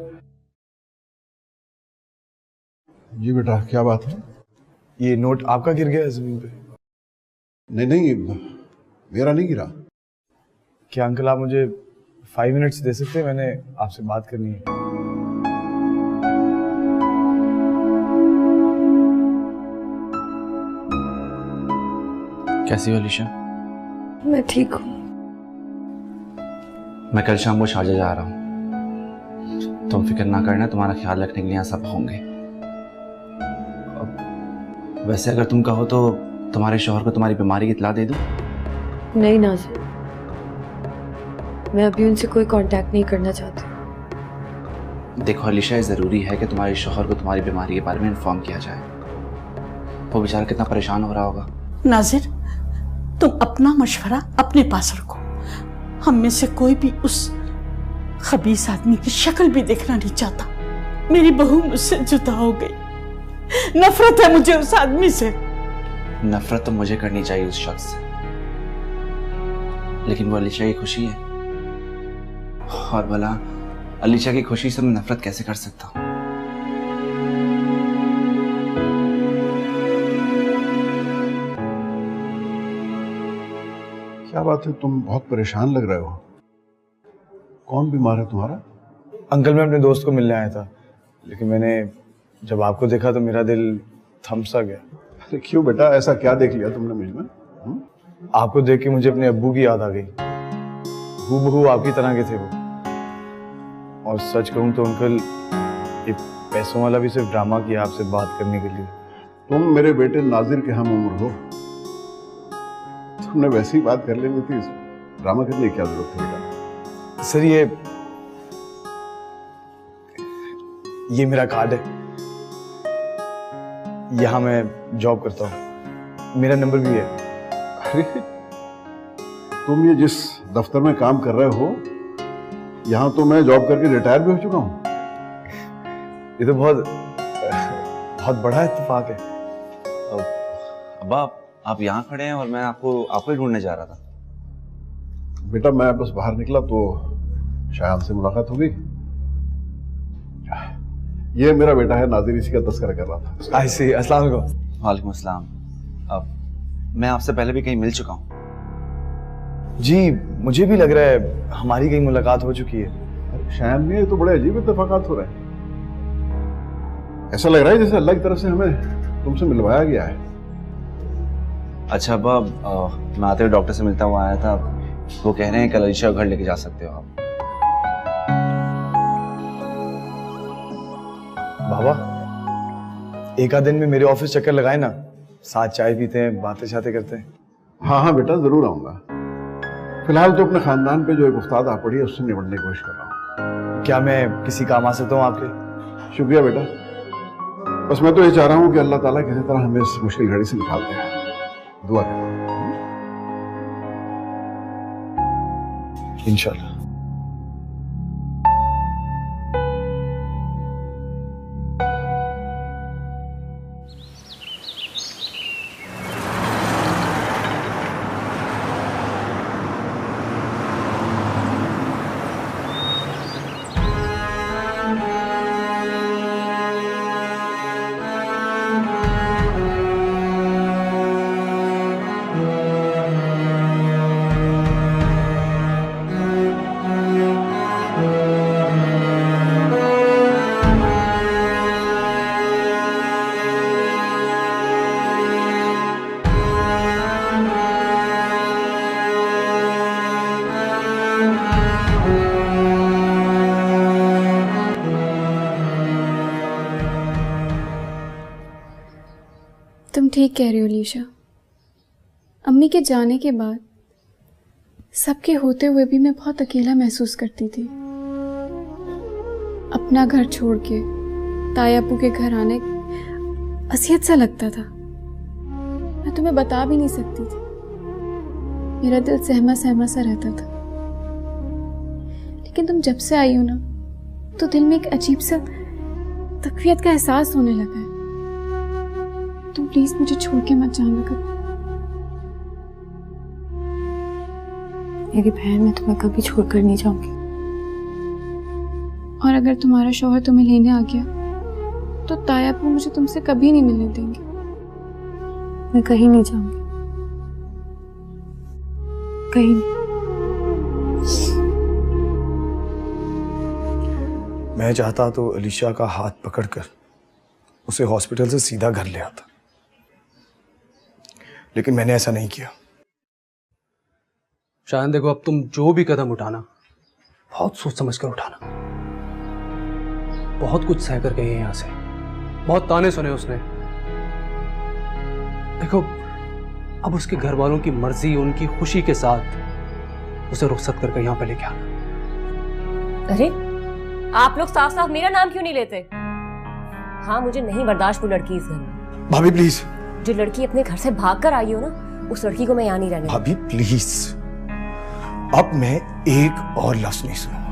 जी बेटा, क्या बात है? ये नोट आपका गिर गया है जमीन पे? नहीं, मेरा नहीं गिरा। क्या अंकल आप मुझे 5 मिनट्स दे सकते हैं? मैंने आपसे बात करनी है। कैसी हो अलीशा? मैं ठीक हूँ। मैं कल शाम को शारजा जा रहा हूँ। तुम फिक्र ना करना, तुम्हारा ख्याल रखने के लिए यहाँ सब होंगे। वैसे अगर तुम कहो तो तुम्हारे शौहर को तुम्हारी बीमारी की इत्तला दे दूं? नहीं नाज़िर, मैं अभी उनसे कोई कांटेक्ट नहीं करना चाहती। देखो अलीशा, ये ज़रूरी है कि तुम्हारे शौहर को तुम्हारी बीमारी के बारे में इन्फॉर्म किया जाए। वो बेचारा कितना परेशान हो रहा होगा। नाज़िर, तुम अपना मशवरा अपने पास रखो। हम में से कोई भी उस खबीस आदमी की शक्ल भी देखना नहीं चाहता। मेरी बहू मुझसे जुदा हो गई। नफरत है मुझे उस आदमी से। नफरत तो मुझे करनी चाहिए उस शख्स से, लेकिन वो अलीशा की खुशी है। और भला अलीशा की खुशी से मैं नफरत कैसे कर सकता हूँ? क्या बात है, तुम बहुत परेशान लग रहे हो। कौन बीमार है तुम्हारा? अंकल, मैं अपने दोस्त को मिलने आया था, लेकिन मैंने जब आपको देखा तो मेरा दिल थम सा गया। अरे क्यों बेटा, ऐसा क्या देख लिया तुमने मुझ में? आपको देख के मुझे अपने अब्बू की याद आ गई। हूबहू आपकी तरह के थे वो। और सच कहूं तो अंकल, ये पैसों वाला भी सिर्फ ड्रामा किया आपसे बात करने के लिए। तुम मेरे बेटे नाजिर के हम उम्र हो, तुमने वैसी बात कर लेनी थी। ड्रामा करने की क्या जरूरत है बेटा? सर, ये मेरा कार्ड है। यहाँ मैं जॉब करता हूँ, मेरा नंबर भी है। अरे तुम ये जिस दफ्तर में काम कर रहे हो, यहाँ तो मैं जॉब करके रिटायर भी हो चुका हूँ। ये तो बहुत बड़ा इत्तेफाक है। अब्बा, आप यहाँ खड़े हैं और मैं आपको ही ढूंढने जा रहा था। बेटा मैं बस बाहर निकला तो शायान से मुलाकात हो गई। ये मेरा बेटा है नाजिर, इसी का तस्करा कर रहा था। आई सी। अस्सलाम वालेकुम। वालेकुम अस्सलाम। अब मैं आपसे पहले भी कहीं मिल चुका हूँ। जी मुझे भी लग रहा है हमारी कहीं मुलाकात हो चुकी है। शायान में तो बड़े अजीब इत्तेफाकात हो रहे हैं। ऐसा लग रहा है जैसे अल्लाह की तरफ से हमें तुमसे मिलवाया गया है। अच्छा अब्बा, मैं आते हुए डॉक्टर से मिलता हुआ आया था। वो कह रहे हैं कल अलीशा घर लेके जा सकते हो आप। बाबा एक आध दिन में मेरे ऑफिस चक्कर लगाए ना, साथ चाय पीते हैं, बातें शातें करते हैं। हाँ हाँ बेटा जरूर आऊंगा। फिलहाल तो अपने खानदान पे जो एक उस्ताद आ पड़ी है उससे निपटने की कोशिश कर रहा हूँ। क्या मैं किसी काम आ सकता हूँ आपके? शुक्रिया बेटा, बस मैं तो ये चाह रहा हूँ कि अल्लाह ताला किसी तरह हमें इस मुश्किल घड़ी से निकाल दे। दुआ करें इंशाल्लाह। तुम ठीक कह रही हो अलीशा। अम्मी के जाने के बाद सबके होते हुए भी मैं बहुत अकेला महसूस करती थी। अपना घर छोड़ के तायापू के घर आने असियत सा लगता था। मैं तुम्हें बता भी नहीं सकती थी। मेरा दिल सहमा सहमा सा रहता था। लेकिन तुम जब से आई हो ना, तो दिल में एक अजीब सा तकवीयत का एहसास होने लगा है। तुम प्लीज मुझे छोड़ के मत जाना कभी। मेरी बहन, मैं तुम्हें कभी छोड़कर नहीं जाऊंगी। और अगर तुम्हारा शौहर तुम्हें लेने आ गया तो तायापू मुझे तुमसे कभी नहीं मिलने देंगे। मैं कहीं नहीं जाऊंगी, कहीं नहीं। मैं चाहता तो अलीशा का हाथ पकड़कर उसे हॉस्पिटल से सीधा घर ले आता, लेकिन मैंने ऐसा नहीं किया। शायद देखो, अब तुम जो भी कदम उठाना बहुत सोच समझ कर उठाना। बहुत कुछ सह कर गई है यहां से, बहुत ताने सुने उसने। देखो अब उसके घर वालों की मर्जी, उनकी खुशी के साथ उसे रुखसत करके यहाँ पे लेके आना। अरे आप लोग साफ साफ मेरा नाम क्यों नहीं लेते? हाँ, मुझे नहीं बर्दाश्त वो लड़की इस घर में। भाभी प्लीज। जो लड़की अपने घर से भाग कर आई हो ना, उस लड़की को मैं यहाँ नहीं रहने। भाभी प्लीज, अब मैं एक और लफ्ज नहीं सुनूंगा।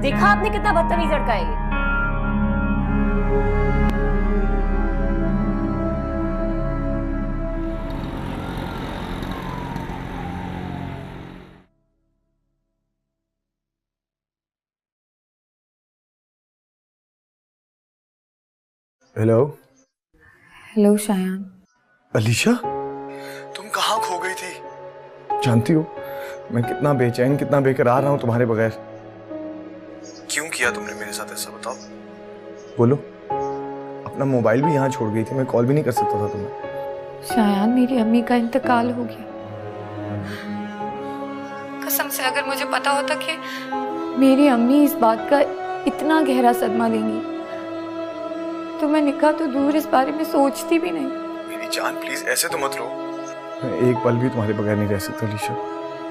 देखा आपने कितना बदतमीज लड़का है ये। हेलो। हेलो शायान। अलीशा, तुम कहाँ खो गई थी? जानती हो मैं कितना बेचैन, कितना बेकरार रहा हूं तुम्हारे बगैर। क्यों किया तुमने मेरे साथ ऐसा, बताओ? बोलो। अपना मोबाइल भी यहाँ छोड़ गई थी, मैं कॉल भी नहीं कर सकता था तुम्हें। शायान, मेरी अम्मी का इंतकाल हो गया। कसम से अगर मुझे पता होता कि मेरी अम्मी इस बात का इतना गहरा सदमा लेंगी तो मैं निकाह तो दूर इस बारे में सोचती भी नहीं। मेरी जान प्लीज ऐसे तो मत रो। मैं एक पल भी तुम्हारे बगैर नहीं रह सकता अलीशा,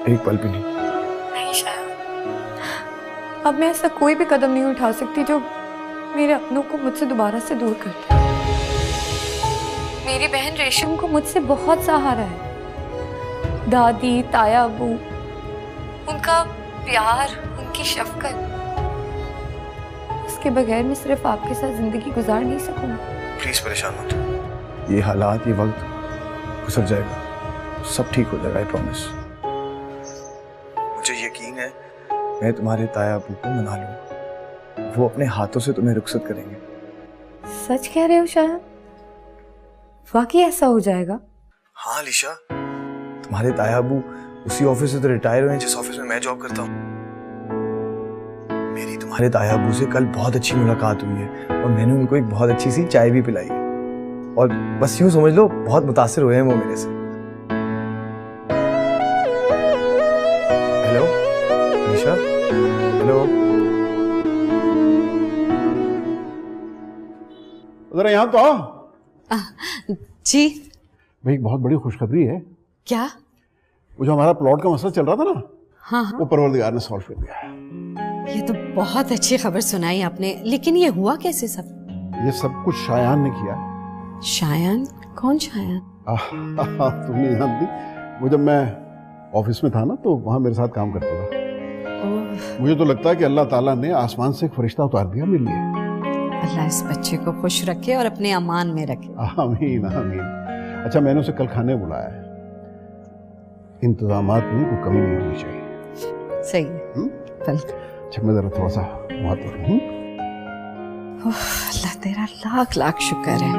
एक पल भी नहीं। नहीं शायद अब मैं ऐसा कोई भी कदम नहीं उठा सकती जो मेरे अपनों को मुझसे दोबारा से दूर कर दे। मेरी बहन रेशम को मुझसे बहुत सहारा है। दादी, ताया, अबू, उनका प्यार, उनकी शफकत, जिसके बगैर मैं सिर्फ आपके साथ जिंदगी गुजार नहीं सकूंगी। प्लीज परेशान मत हो। ये हालात, ये वक्त गुजर जाएगा, सब ठीक हो जाएगा, आई प्रॉमिस। मुझे यकीन है मैं तुम्हारे ताया अबू को मना लूंगा, वो अपने हाथों से तुम्हें रुखसत करेंगे। सच कह रहे हो शायद? वाकई ऐसा हो जाएगा? हाँ अलीशा, तुम्हारे ताया अबू उसी ऑफिस से तो रिटायर हुए हैं जिस ऑफिस में मैं जॉब करता हूँ। मेरी तुम्हारे ताया अबू से कल बहुत अच्छी मुलाकात हुई है और मैंने उनको एक बहुत अच्छी सी चाय भी पिलाई है, और बस यूं समझ लो बहुत मुतासिर हुए हैं वो मेरे से। हेलो अलीशा, हेलो, उधर यहाँ तो आओ। जी भाई बहुत बड़ी खुशखबरी है। क्या? वो जो हमारा प्लॉट का मसला चल रहा था ना, हाँ हाँ, वो परवरदिगार ने सॉल्व कर दिया है। ये तो बहुत अच्छी खबर सुनाई आपने, लेकिन ये हुआ कैसे सब? ये सब कुछ शायान ने किया। शायान? कौन शायान? तुमने नहीं जानती, वो जब मैं ऑफिस में था ना तो वहाँ मेरे साथ काम करता था। मुझे तो लगता है कि अल्लाह ताला ने आसमान से एक फरिश्ता उतार दिया मेरे लिए। अल्लाह इस बच्चे को खुश रखे और अपने अमान में रखे। आमीन आमीन। अच्छा, मैंने उसे कल खाने बुलाया है, इंतजामात में कोई कमी नहीं होनी चाहिए। सही है। अच्छा, मैं जरा थोड़ा सा वहाँ तो अल्लाह तेरा लाख लाख शुक्र है।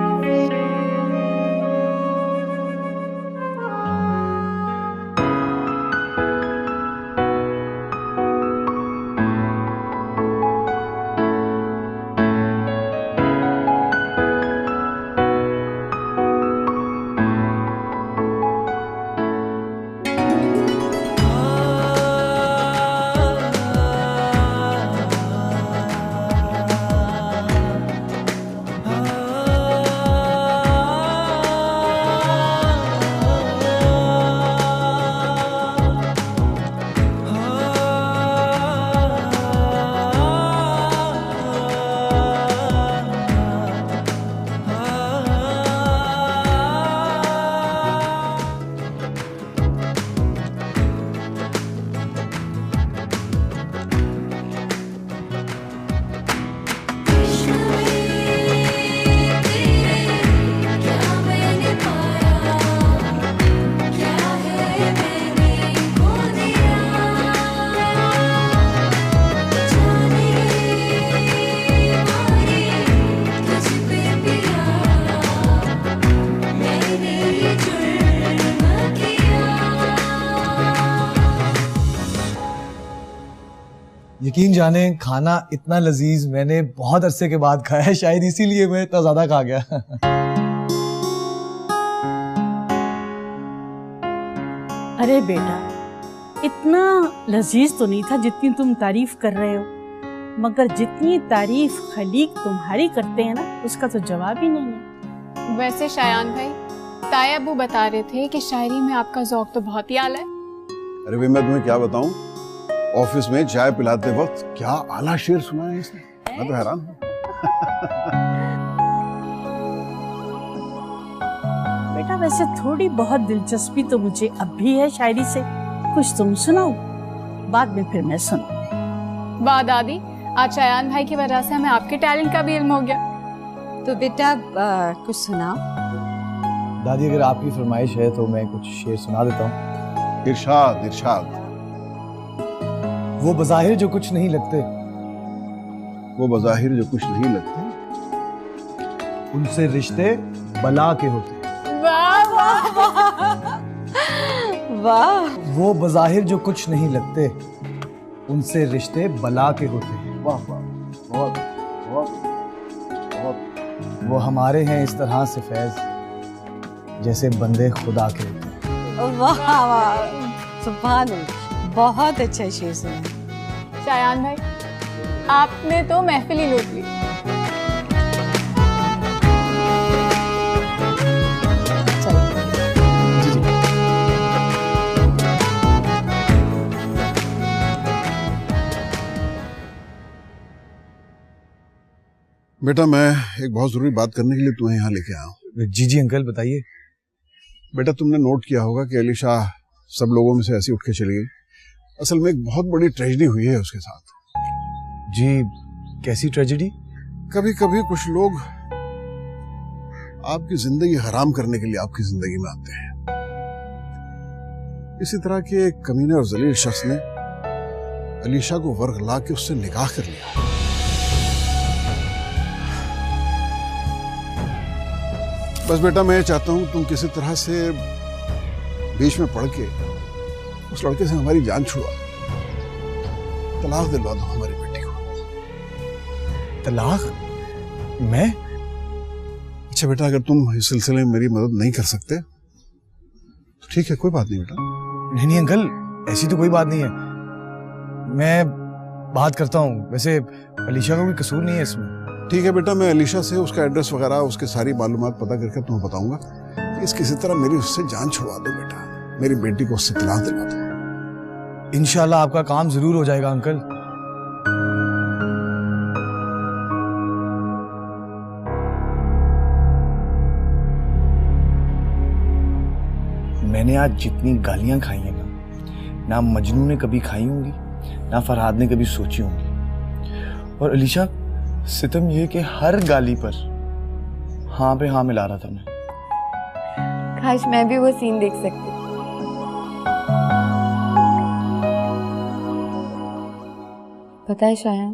यकीन जाने खाना इतना लजीज मैंने बहुत अरसे के बाद खाया है, शायद इसीलिए मैं इतना ज्यादा खा गया। अरे बेटा, इतना लजीज तो नहीं था जितनी तुम तारीफ कर रहे हो, मगर जितनी तारीफ खलीक तुम्हारी करते हैं ना, उसका तो जवाब ही नहीं है। वैसे शायान भाई, ताया अबू बता रहे थे कि शायरी में आपका ज़ौक तो बहुत ही आला है। अरे भाई, मैं तुम्हें क्या बताऊं, ऑफिस में चाय पिलाते वक्त क्या आला शेर सुना है इसने, मैं तो हैरान हूं। बेटा वैसे थोड़ी बहुत दिलचस्पी तो मुझे अब भी है शायरी से, कुछ तुम सुनाओ, बाद में फिर मैं सुनाऊं। वाह दादी, आज शायान भाई की वजह से हमें आपके टैलेंट का भी इल्म हो गया। तो बेटा कुछ सुनाओ। दादी अगर आपकी फरमाइश है तो मैं कुछ शेर सुना देता हूँ। इरशाद इरशाद। वो बज़ाहिर जो कुछ नहीं लगते, वो बज़ाहिर जो कुछ नहीं लगते, उनसे रिश्ते बला के होते। वाह वाह वाह। वो बज़ाहिर जो कुछ नहीं लगते, उनसे रिश्ते बला के होते हैं। वाह वाह, बहुत बहुत बहुत। वो हमारे हैं इस तरह से फैज जैसे बंदे खुदा के होते हैं। वाह वाह, सुभान अल्लाह, बहुत अच्छा शेर सुना। शायान भाई, आपने तो महफिल ही लूट ली। बेटा, मैं एक बहुत जरूरी बात करने के लिए तुम्हें यहाँ लेके आया हूँ। जी जी अंकल, बताइए। बेटा, तुमने नोट किया होगा कि अलीशा सब लोगों में से ऐसे उठ के चली गई। असल में एक बहुत बड़ी ट्रेजेडी हुई है उसके साथ। जी, कैसी ट्रेजेडी? कभी कभी कुछ लोग आपकी जिंदगी हराम करने के लिए आपकी जिंदगी में आते हैं। इसी तरह के एक कमीने और जलील शख्स ने अलीशा को वर्गला के उससे निकाह कर लिया। बस बेटा, मैं चाहता हूं तुम किसी तरह से बीच में पड़ के उस लड़के से हमारी जान छुड़वा दो, तलाक दिलवा दो हमारी बेटी को। तलाक? मैं? अच्छा बेटा, अगर तुम इस सिलसिले में मेरी मदद नहीं कर सकते तो ठीक है, कोई बात नहीं बेटा। नहीं अंकल, ऐसी तो कोई बात नहीं है, मैं बात करता हूँ। वैसे अलीशा का कोई कसूर नहीं है इसमें। ठीक है बेटा, मैं अलीशा से उसका एड्रेस वगैरह उसके सारी मालूमात पता करके तुम्हें बताऊंगा। प्लीज किसी तरह मेरी उससे जान छुड़वा दो बेटा, मेरी बेटी को उससे तलाक दिलवा दो। इंशाल्लाह आपका काम जरूर हो जाएगा अंकल। मैंने आज जितनी गालियां खाई हैं ना मजनू ने कभी खाई होंगी, ना फरहाद ने कभी सोची होंगी। और अलीशा, सितम ये कि हर गाली पर हाँ पे हाँ मिला रहा था मैं। काश मैं भी वो सीन देख सकती। पता है शायन,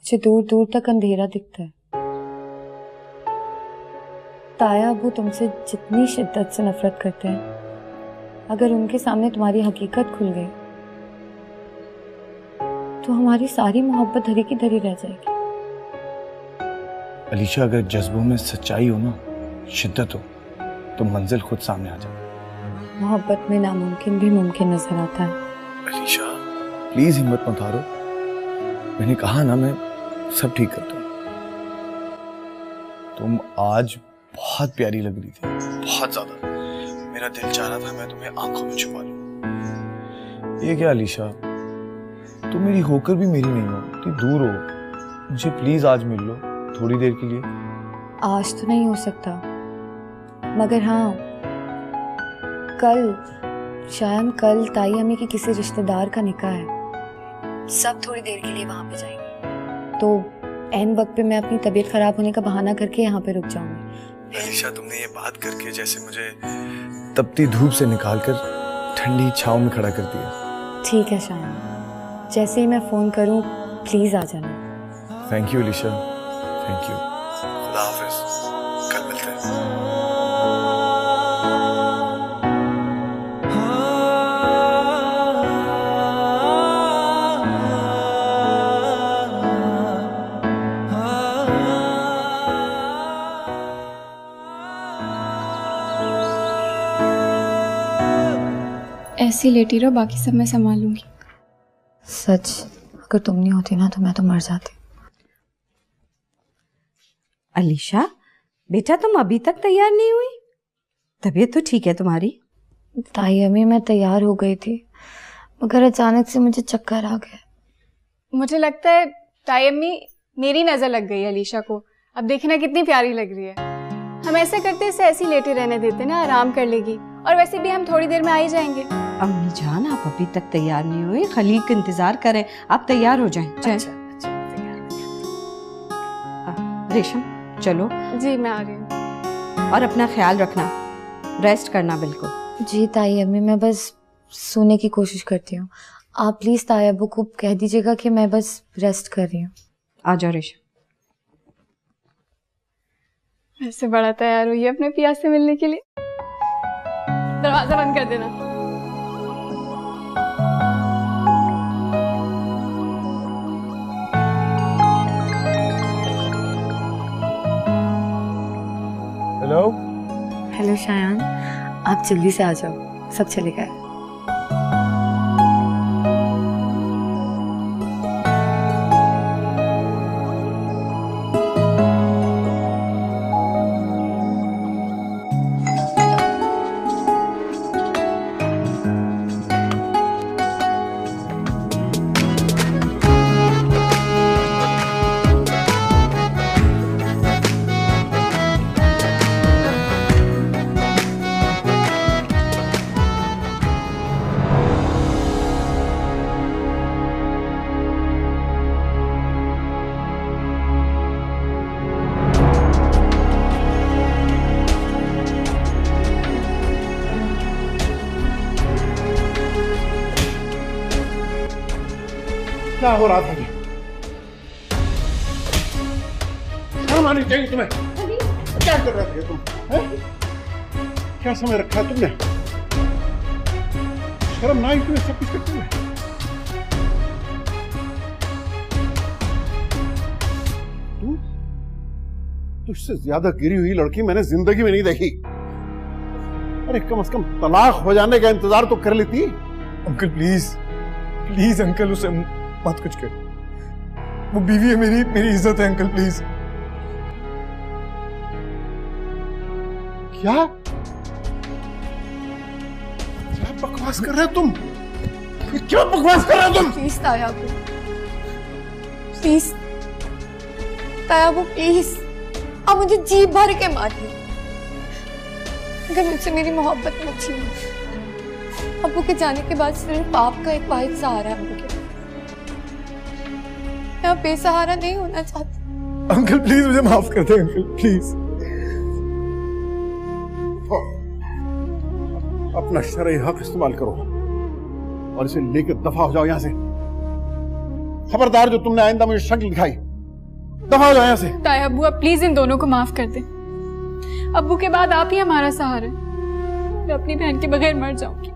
मुझे दूर दूर तक अंधेरा दिखता है। ताया अबू तुमसे जितनी शिद्दत से नफरत करते हैं, अगर उनके सामने तुम्हारी हकीकत खुल गई तो हमारी सारी मोहब्बत धरी की धरी रह जाएगी। अलीशा, अगर जज्बों में सच्चाई हो ना, शिद्दत हो, तो मंजिल खुद सामने आ जाए। मोहब्बत में नामुमकिन भी मुमकिन नजर आता है। अलीशा, प्लीज हिम्मत मत हारो। मैंने कहा ना, मैं सब ठीक करता हूँ। तुम आज बहुत प्यारी लग रही थी, बहुत ज्यादा। मेरा दिल चाह रहा था मैं तुम्हें आंखों में छुपा लूं। ये क्या अलीशा, तुम मेरी होकर भी मेरी नहीं हो, तुम दूर हो। मुझे प्लीज आज मिल लो थोड़ी देर के लिए। आज तो नहीं हो सकता, मगर हाँ कल, शायद कल ताई अम्मी के किसी रिश्तेदार का निकाह है। सब थोड़ी देर के लिए वहां पे जाएंगे, तो ऐन वक्त पे मैं अपनी तबीयत खराब होने का बहाना करके यहाँ पे रुक जाऊंगी। अलीशा, तुमने ये बात करके जैसे मुझे तपती धूप से निकालकर ठंडी छांव में खड़ा कर दिया। ठीक है शायद, जैसे ही मैं फोन करूं प्लीज आ जाना। Thank you Alisha, thank you. खुदा हाफिज, कल मिलते हैं। ऐसी लेटी रहो, बाकी सब मैं संभाल लूंगी। सच, अगर तुम नहीं होती ना तो मैं तो मर जाती। अलीशा बेटा, तुम अभी तक तैयार नहीं हुई? तबीयत तो ठीक है तुम्हारी? ताई अम्मी, मैं तैयार हो गई थी, मगर अचानक से मुझे चक्कर आ गया। मुझे लगता है ताई अम्मी मेरी नजर लग गई अलीशा को। अब देखना कितनी प्यारी लग रही है। हम ऐसे करते इसे ऐसी लेटे रहने देते ना, आराम कर लेगी। और वैसे भी हम थोड़ी देर में आ ही जाएंगे। अम्मी जान, आप अभी तक तैयार नहीं हुए, खलील का इंतजार करें। आप तैयार हो जाएं। अच्छा, रेशम चलो। जी मैं आ रही हूँ। और अपना ख्याल रखना, रेस्ट करना बिल्कुल। जी ताई अम्मी, मैं बस सोने की कोशिश करती हूँ। आप प्लीज ताई अब्बू को कह दीजिएगा कि मैं बस रेस्ट कर रही हूँ। आ जाओ रेशम। ऐसे बड़ा तैयार हुई है अपने पिया से मिलने के लिए। दरवाजा बंद कर देना। हेलो। हेलो शायान, आप जल्दी से आ जाओ, सब चले गए। क्या हो रहा था ये? शर्म आनी चाहिए तुम्हें। क्या कर रहे थे तुम? क्या समय रखा है तुमने? शर्म ना आई तुम्हें सब कुछ करते हुए? तुझसे ज्यादा गिरी हुई लड़की मैंने जिंदगी में नहीं देखी। अरे कम से कम तलाक हो जाने का इंतजार तो कर लेती। अंकल प्लीज प्लीज अंकल, उसे मत कुछ कर। वो बीवी है मेरी, मेरी इज्जत है अंकल प्लीज। क्या क्या बकवास कर रहे हो तुम? क्या बकवास कर रहे हो तुम? प्लीज तायाबू, प्लीज तायाबू, प्लीज आप मुझे जी भर के मारिए। अगर मुझसे मेरी मोहब्बत मत छीनो। अब्बू के जाने के बाद सिर्फ आपका एक वाहिद सहारा है मुझे। मैं बेसहारा नहीं होना चाहती। अंकल प्लीज मुझे माफ कर दे अंकल प्लीज। अपना शरई हक इस्तेमाल करो और इसे लेकर दफा हो जाओ यहां से। खबरदार जो तुमने आइंदा मुझे शक्ल दिखाई, दफा हो जाओ यहां से। ताया अब्बू, आप प्लीज इन दोनों को माफ कर दें। अब्बू के बाद आप ही हमारा सहारा है। मैं अपनी बहन के बगैर मर जाऊंगी।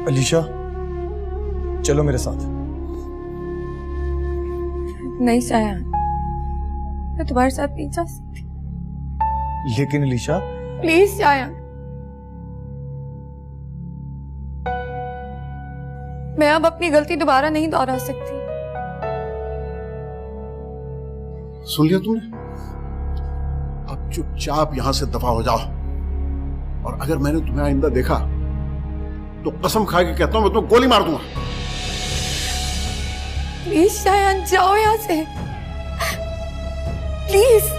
अलीशा चलो मेरे साथ। नहीं शायान, मैं तुम्हारे साथ नहीं जा सकती। लेकिन अलीशा प्लीज शायान, मैं अब अपनी गलती दोबारा नहीं दोहरा सकती। सुन लिया तुमने? अब चुपचाप यहां से दफा हो जाओ। और अगर मैंने तुम्हें आइंदा देखा तो कसम खा के कहता हूं मैं तुम्हें गोली मार दूंगा। प्लीज शायान जाओ यहां से, प्लीज।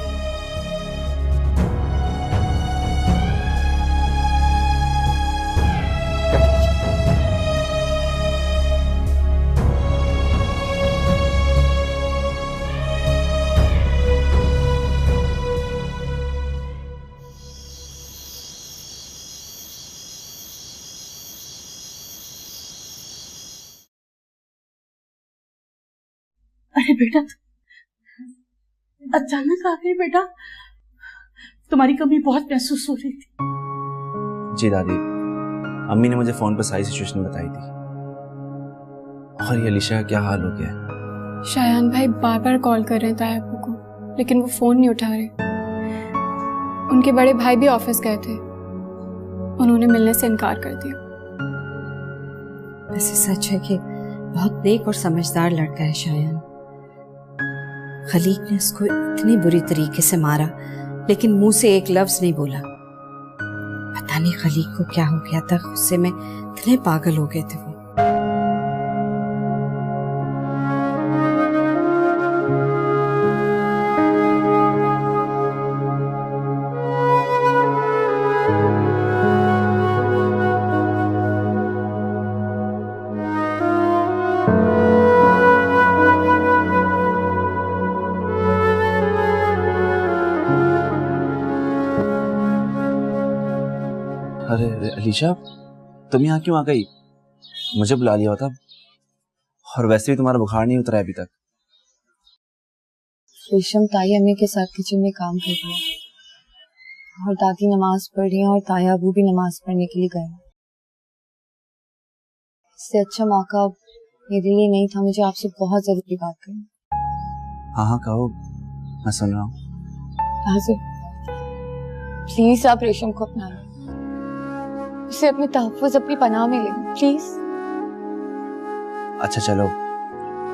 अरे बेटा, अचानक आ गए बेटा। तुम्हारी कमी बहुत महसूस हो रही थी। जी दादी, अम्मी ने मुझे फोन पर सारी सिचुएशन बताई थी। और ये अलीशा का क्या हाल हो गया है? शायान भाई बार बार कॉल कर रहे हैं ताया अब्बू को, लेकिन वो फोन नहीं उठा रहे। उनके बड़े भाई भी ऑफिस गए थे, उन्होंने मिलने से इनकार कर दिया। वैसे सच है कि बहुत नेक और समझदार लड़का है शायान। खलीक ने उसको इतनी बुरी तरीके से मारा, लेकिन मुंह से एक लफ्ज नहीं बोला। पता नहीं खलीक को क्या हो गया था, गुस्से में इतने पागल हो गए थे वो। अरे अलीशा, तुम यहाँ क्यों आ गई? मुझे बुला लिया होता। और वैसे भी तुम्हारा बुखार नहीं उतरा अभी तक। रेशम ताई अम्मी के साथ किचन में काम कर रही है और दादी नमाज पढ़ रही है और ताया अबू भी नमाज पढ़ने के लिए गए। इससे अच्छा मौका मेरे लिए नहीं था। मुझे आपसे बहुत जरूरी बात करनी। हाँ हाँ कहो, मैं सुन रहा हूँ। प्लीज आप रेशम को अपना लें, उसे अपने तहफ़्फ़ुज़, अपनी पनाह में लें प्लीज। अच्छा चलो,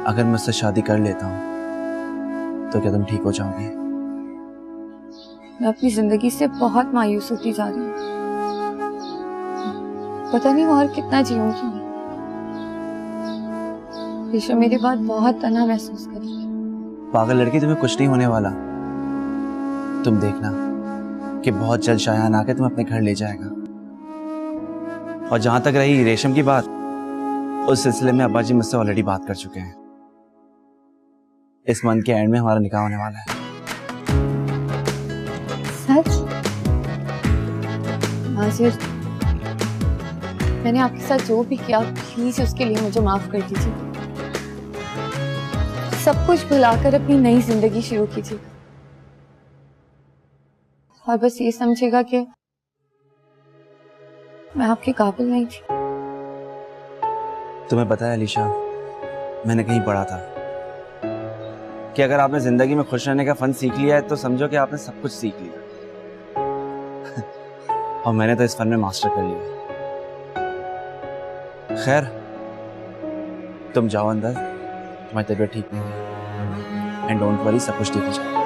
अगर मैं उससे शादी कर लेता हूँ तो क्या तुम ठीक हो जाओगी? मैं अपनी जिंदगी से बहुत मायूस होती जा रही हूँ। पता नहीं और कितना जीऊंगी मैं। रेशम मेरी बात बहुत तन्हा महसूस कर रही है। पागल लड़की, तुम्हें कुछ नहीं होने वाला। तुम देखना कि बहुत जल्द शायान आके तुम्हें अपने घर ले जाएगा। और जहां तक रही रेशम की बात, उस सिलसिले में अब्बा जी मुझसे ऑलरेडी बात कर चुके हैं। इस मंथ के एंड में हमारा निकाह होने वाला है। सच? नाज़िर, मैंने आपके साथ जो भी किया प्लीज उसके लिए मुझे माफ कर दीजिए। सब कुछ भुलाकर अपनी नई जिंदगी शुरू कीजिए और बस ये समझेगा कि मैं आपके काबिल नहीं थी। तुम्हें पता है अलीशा, मैंने कहीं पढ़ा था कि अगर आपने जिंदगी में खुश रहने का फन सीख लिया है तो समझो कि आपने सब कुछ सीख लिया। और मैंने तो इस फन में मास्टर कर लिया। खैर, तुम जाओ अंदर, तुम्हारी तबीयत ठीक नहीं है, एंड डोंट वरी, सब कुछ ठीक हो जाएगा।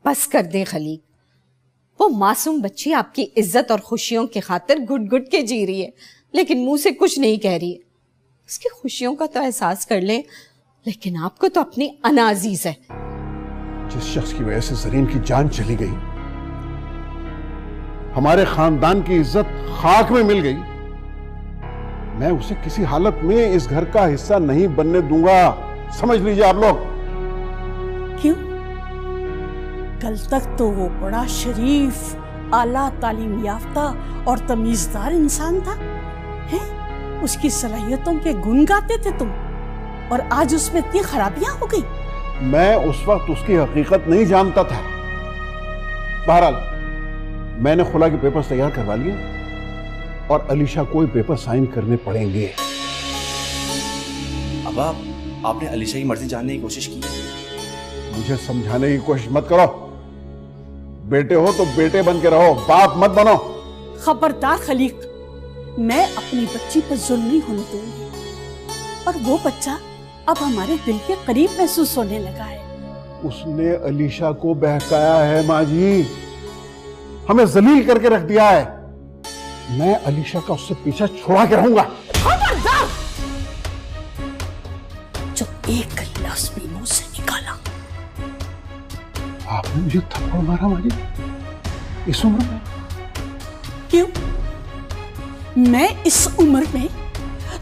बस कर दे खलीक, वो मासूम बच्ची आपकी इज्जत और खुशियों की खातिर घुट घुट के जी रही है, लेकिन मुंह से कुछ नहीं कह रही है। उसकी खुशियों का तो एहसास कर ले, लेकिन आपको तो अपनी अना अजीज है। जिस शख्स की वजह से जरीन की जान चली गई, हमारे खानदान की इज्जत खाक में मिल गई, मैं उसे किसी हालत में इस घर का हिस्सा नहीं बनने दूंगा। समझ लीजिए आप लोग। क्यों? कल तक तो वो बड़ा शरीफ, आला तालीम याफ्ता और तमीजदार इंसान था, हैं? उसकी सलाहियतों के गुण गाते थे तुम, और आज उसमें इतनी खराबियां हो गई। मैं उस वक्त उसकी हकीकत नहीं जानता था। बहरहाल, मैंने खुला के पेपर्स तैयार करवा लिए और अलीशा को पेपर साइन करने पड़ेंगे। अब आपने अलीशा की मर्जी जानने की कोशिश की? मुझे समझाने की कोशिश मत करो। बेटे हो तो बेटे बन के रहो, बाप मत बनो। खबरदार खलीक, मैं अपनी बच्ची पर जुल्म नहीं होने दूंगी, और वो बच्चा अब हमारे दिल के करीब महसूस होने लगा है। उसने अलीशा को बहकाया है माँ जी, हमें जलील करके रख दिया है। मैं अलीशा का उससे पीछा छुड़ा के रहूंगा। खबरदार! जो एक लफ्ज भी मुंह से निकाला। आपने मुझे थप्पड़ मारा माँ जी इस उम्र में? क्यों? मैं इस उम्र में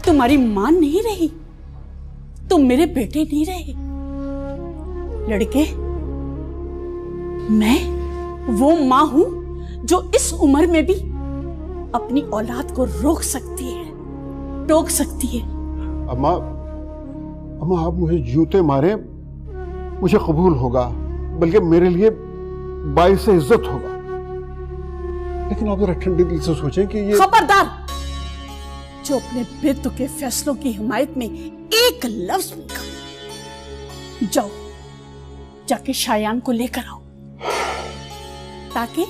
तुम्हारी मां नहीं रही, तुम मेरे बेटे नहीं रहे। लड़के, मैं वो मां हूं जो इस उम्र में भी अपनी औलाद को रोक सकती है, टोक सकती है। अम्मा, अम्मा आप मुझे जूते मारे, मुझे कबूल होगा, बल्कि मेरे लिए बाइस से इज्जत होगा। लेकिन आप जरा ठंडे दिल से सोचें कि ये। खबरदार! जो अपने बेटों के फैसलों की हिमायत में एक लफ्ज भी कहा। जाओ, जाके शायान को लेकर आओ, ताकि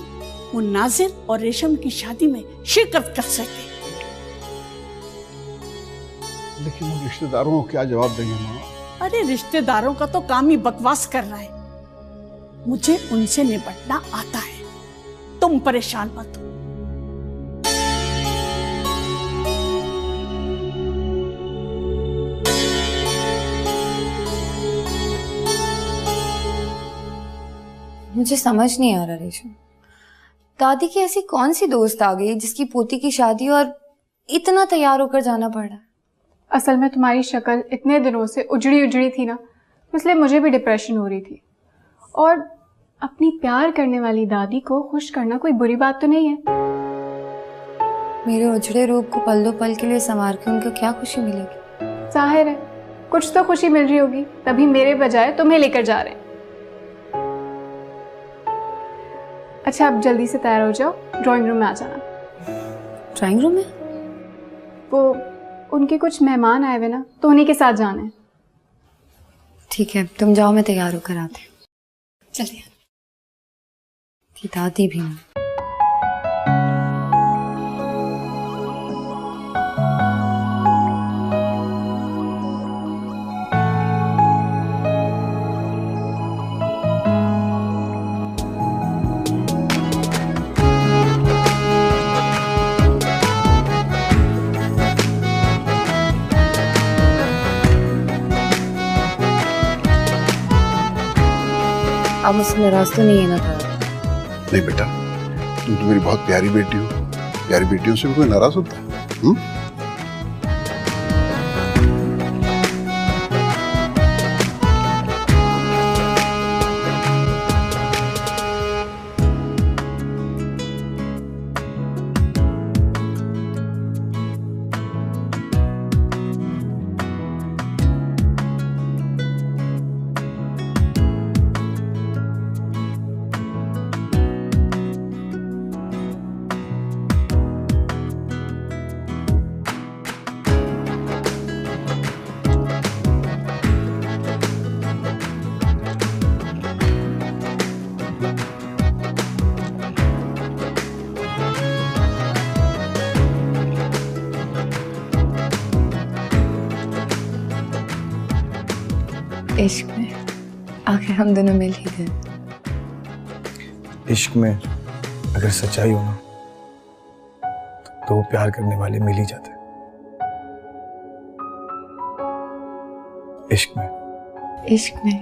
वो नाजिर और रेशम की शादी में शिरकत कर सके। लेकिन वो रिश्तेदारों को क्या जवाब देंगे माँ? अरे रिश्तेदारों का तो काम ही बकवास कर रहा है, मुझे उनसे निपटना आता है, तुम परेशान मत हो। मुझे समझ नहीं आ रहा रेशम, दादी की ऐसी कौन सी दोस्त आ गई जिसकी पोती की शादी और इतना तैयार होकर जाना पड़ रहा है? असल में तुम्हारी शक्ल इतने दिनों से उजड़ी उजड़ी थी ना, इसलिए मुझे भी डिप्रेशन हो रही थी। और अपनी प्यार करने वाली दादी को खुश करना कोई बुरी बात तो नहीं है। मेरे उजड़े रूप को पल दो पल के लिए संवार के उनको क्या खुशी मिलेगी? जाहिर है कुछ तो खुशी मिल रही होगी, तभी मेरे बजाय तुम्हें लेकर जा रहे हैं। अच्छा, अब जल्दी से तैयार हो जाओ, ड्राइंग रूम में आ जाना। ड्राइंग रूम में? वो उनके कुछ मेहमान आए हुए ना, तो उन्हीं के साथ जाना है। ठीक है, तुम जाओ, मैं तैयार होकर आती हूँ। चलिए। कि दादी भी हूँ। आप मुझसे नाराज तो नहीं है ना था? नहीं बेटा, तुम तो मेरी बहुत प्यारी बेटी हो। प्यारी बेटियों से भी कोई नाराज होता है? इश्क में आखिर हम दोनों मिल ही गए। इश्क में अगर सच्चाई हो ना तो वो प्यार करने वाले मिल ही जाते हैं। इश्क में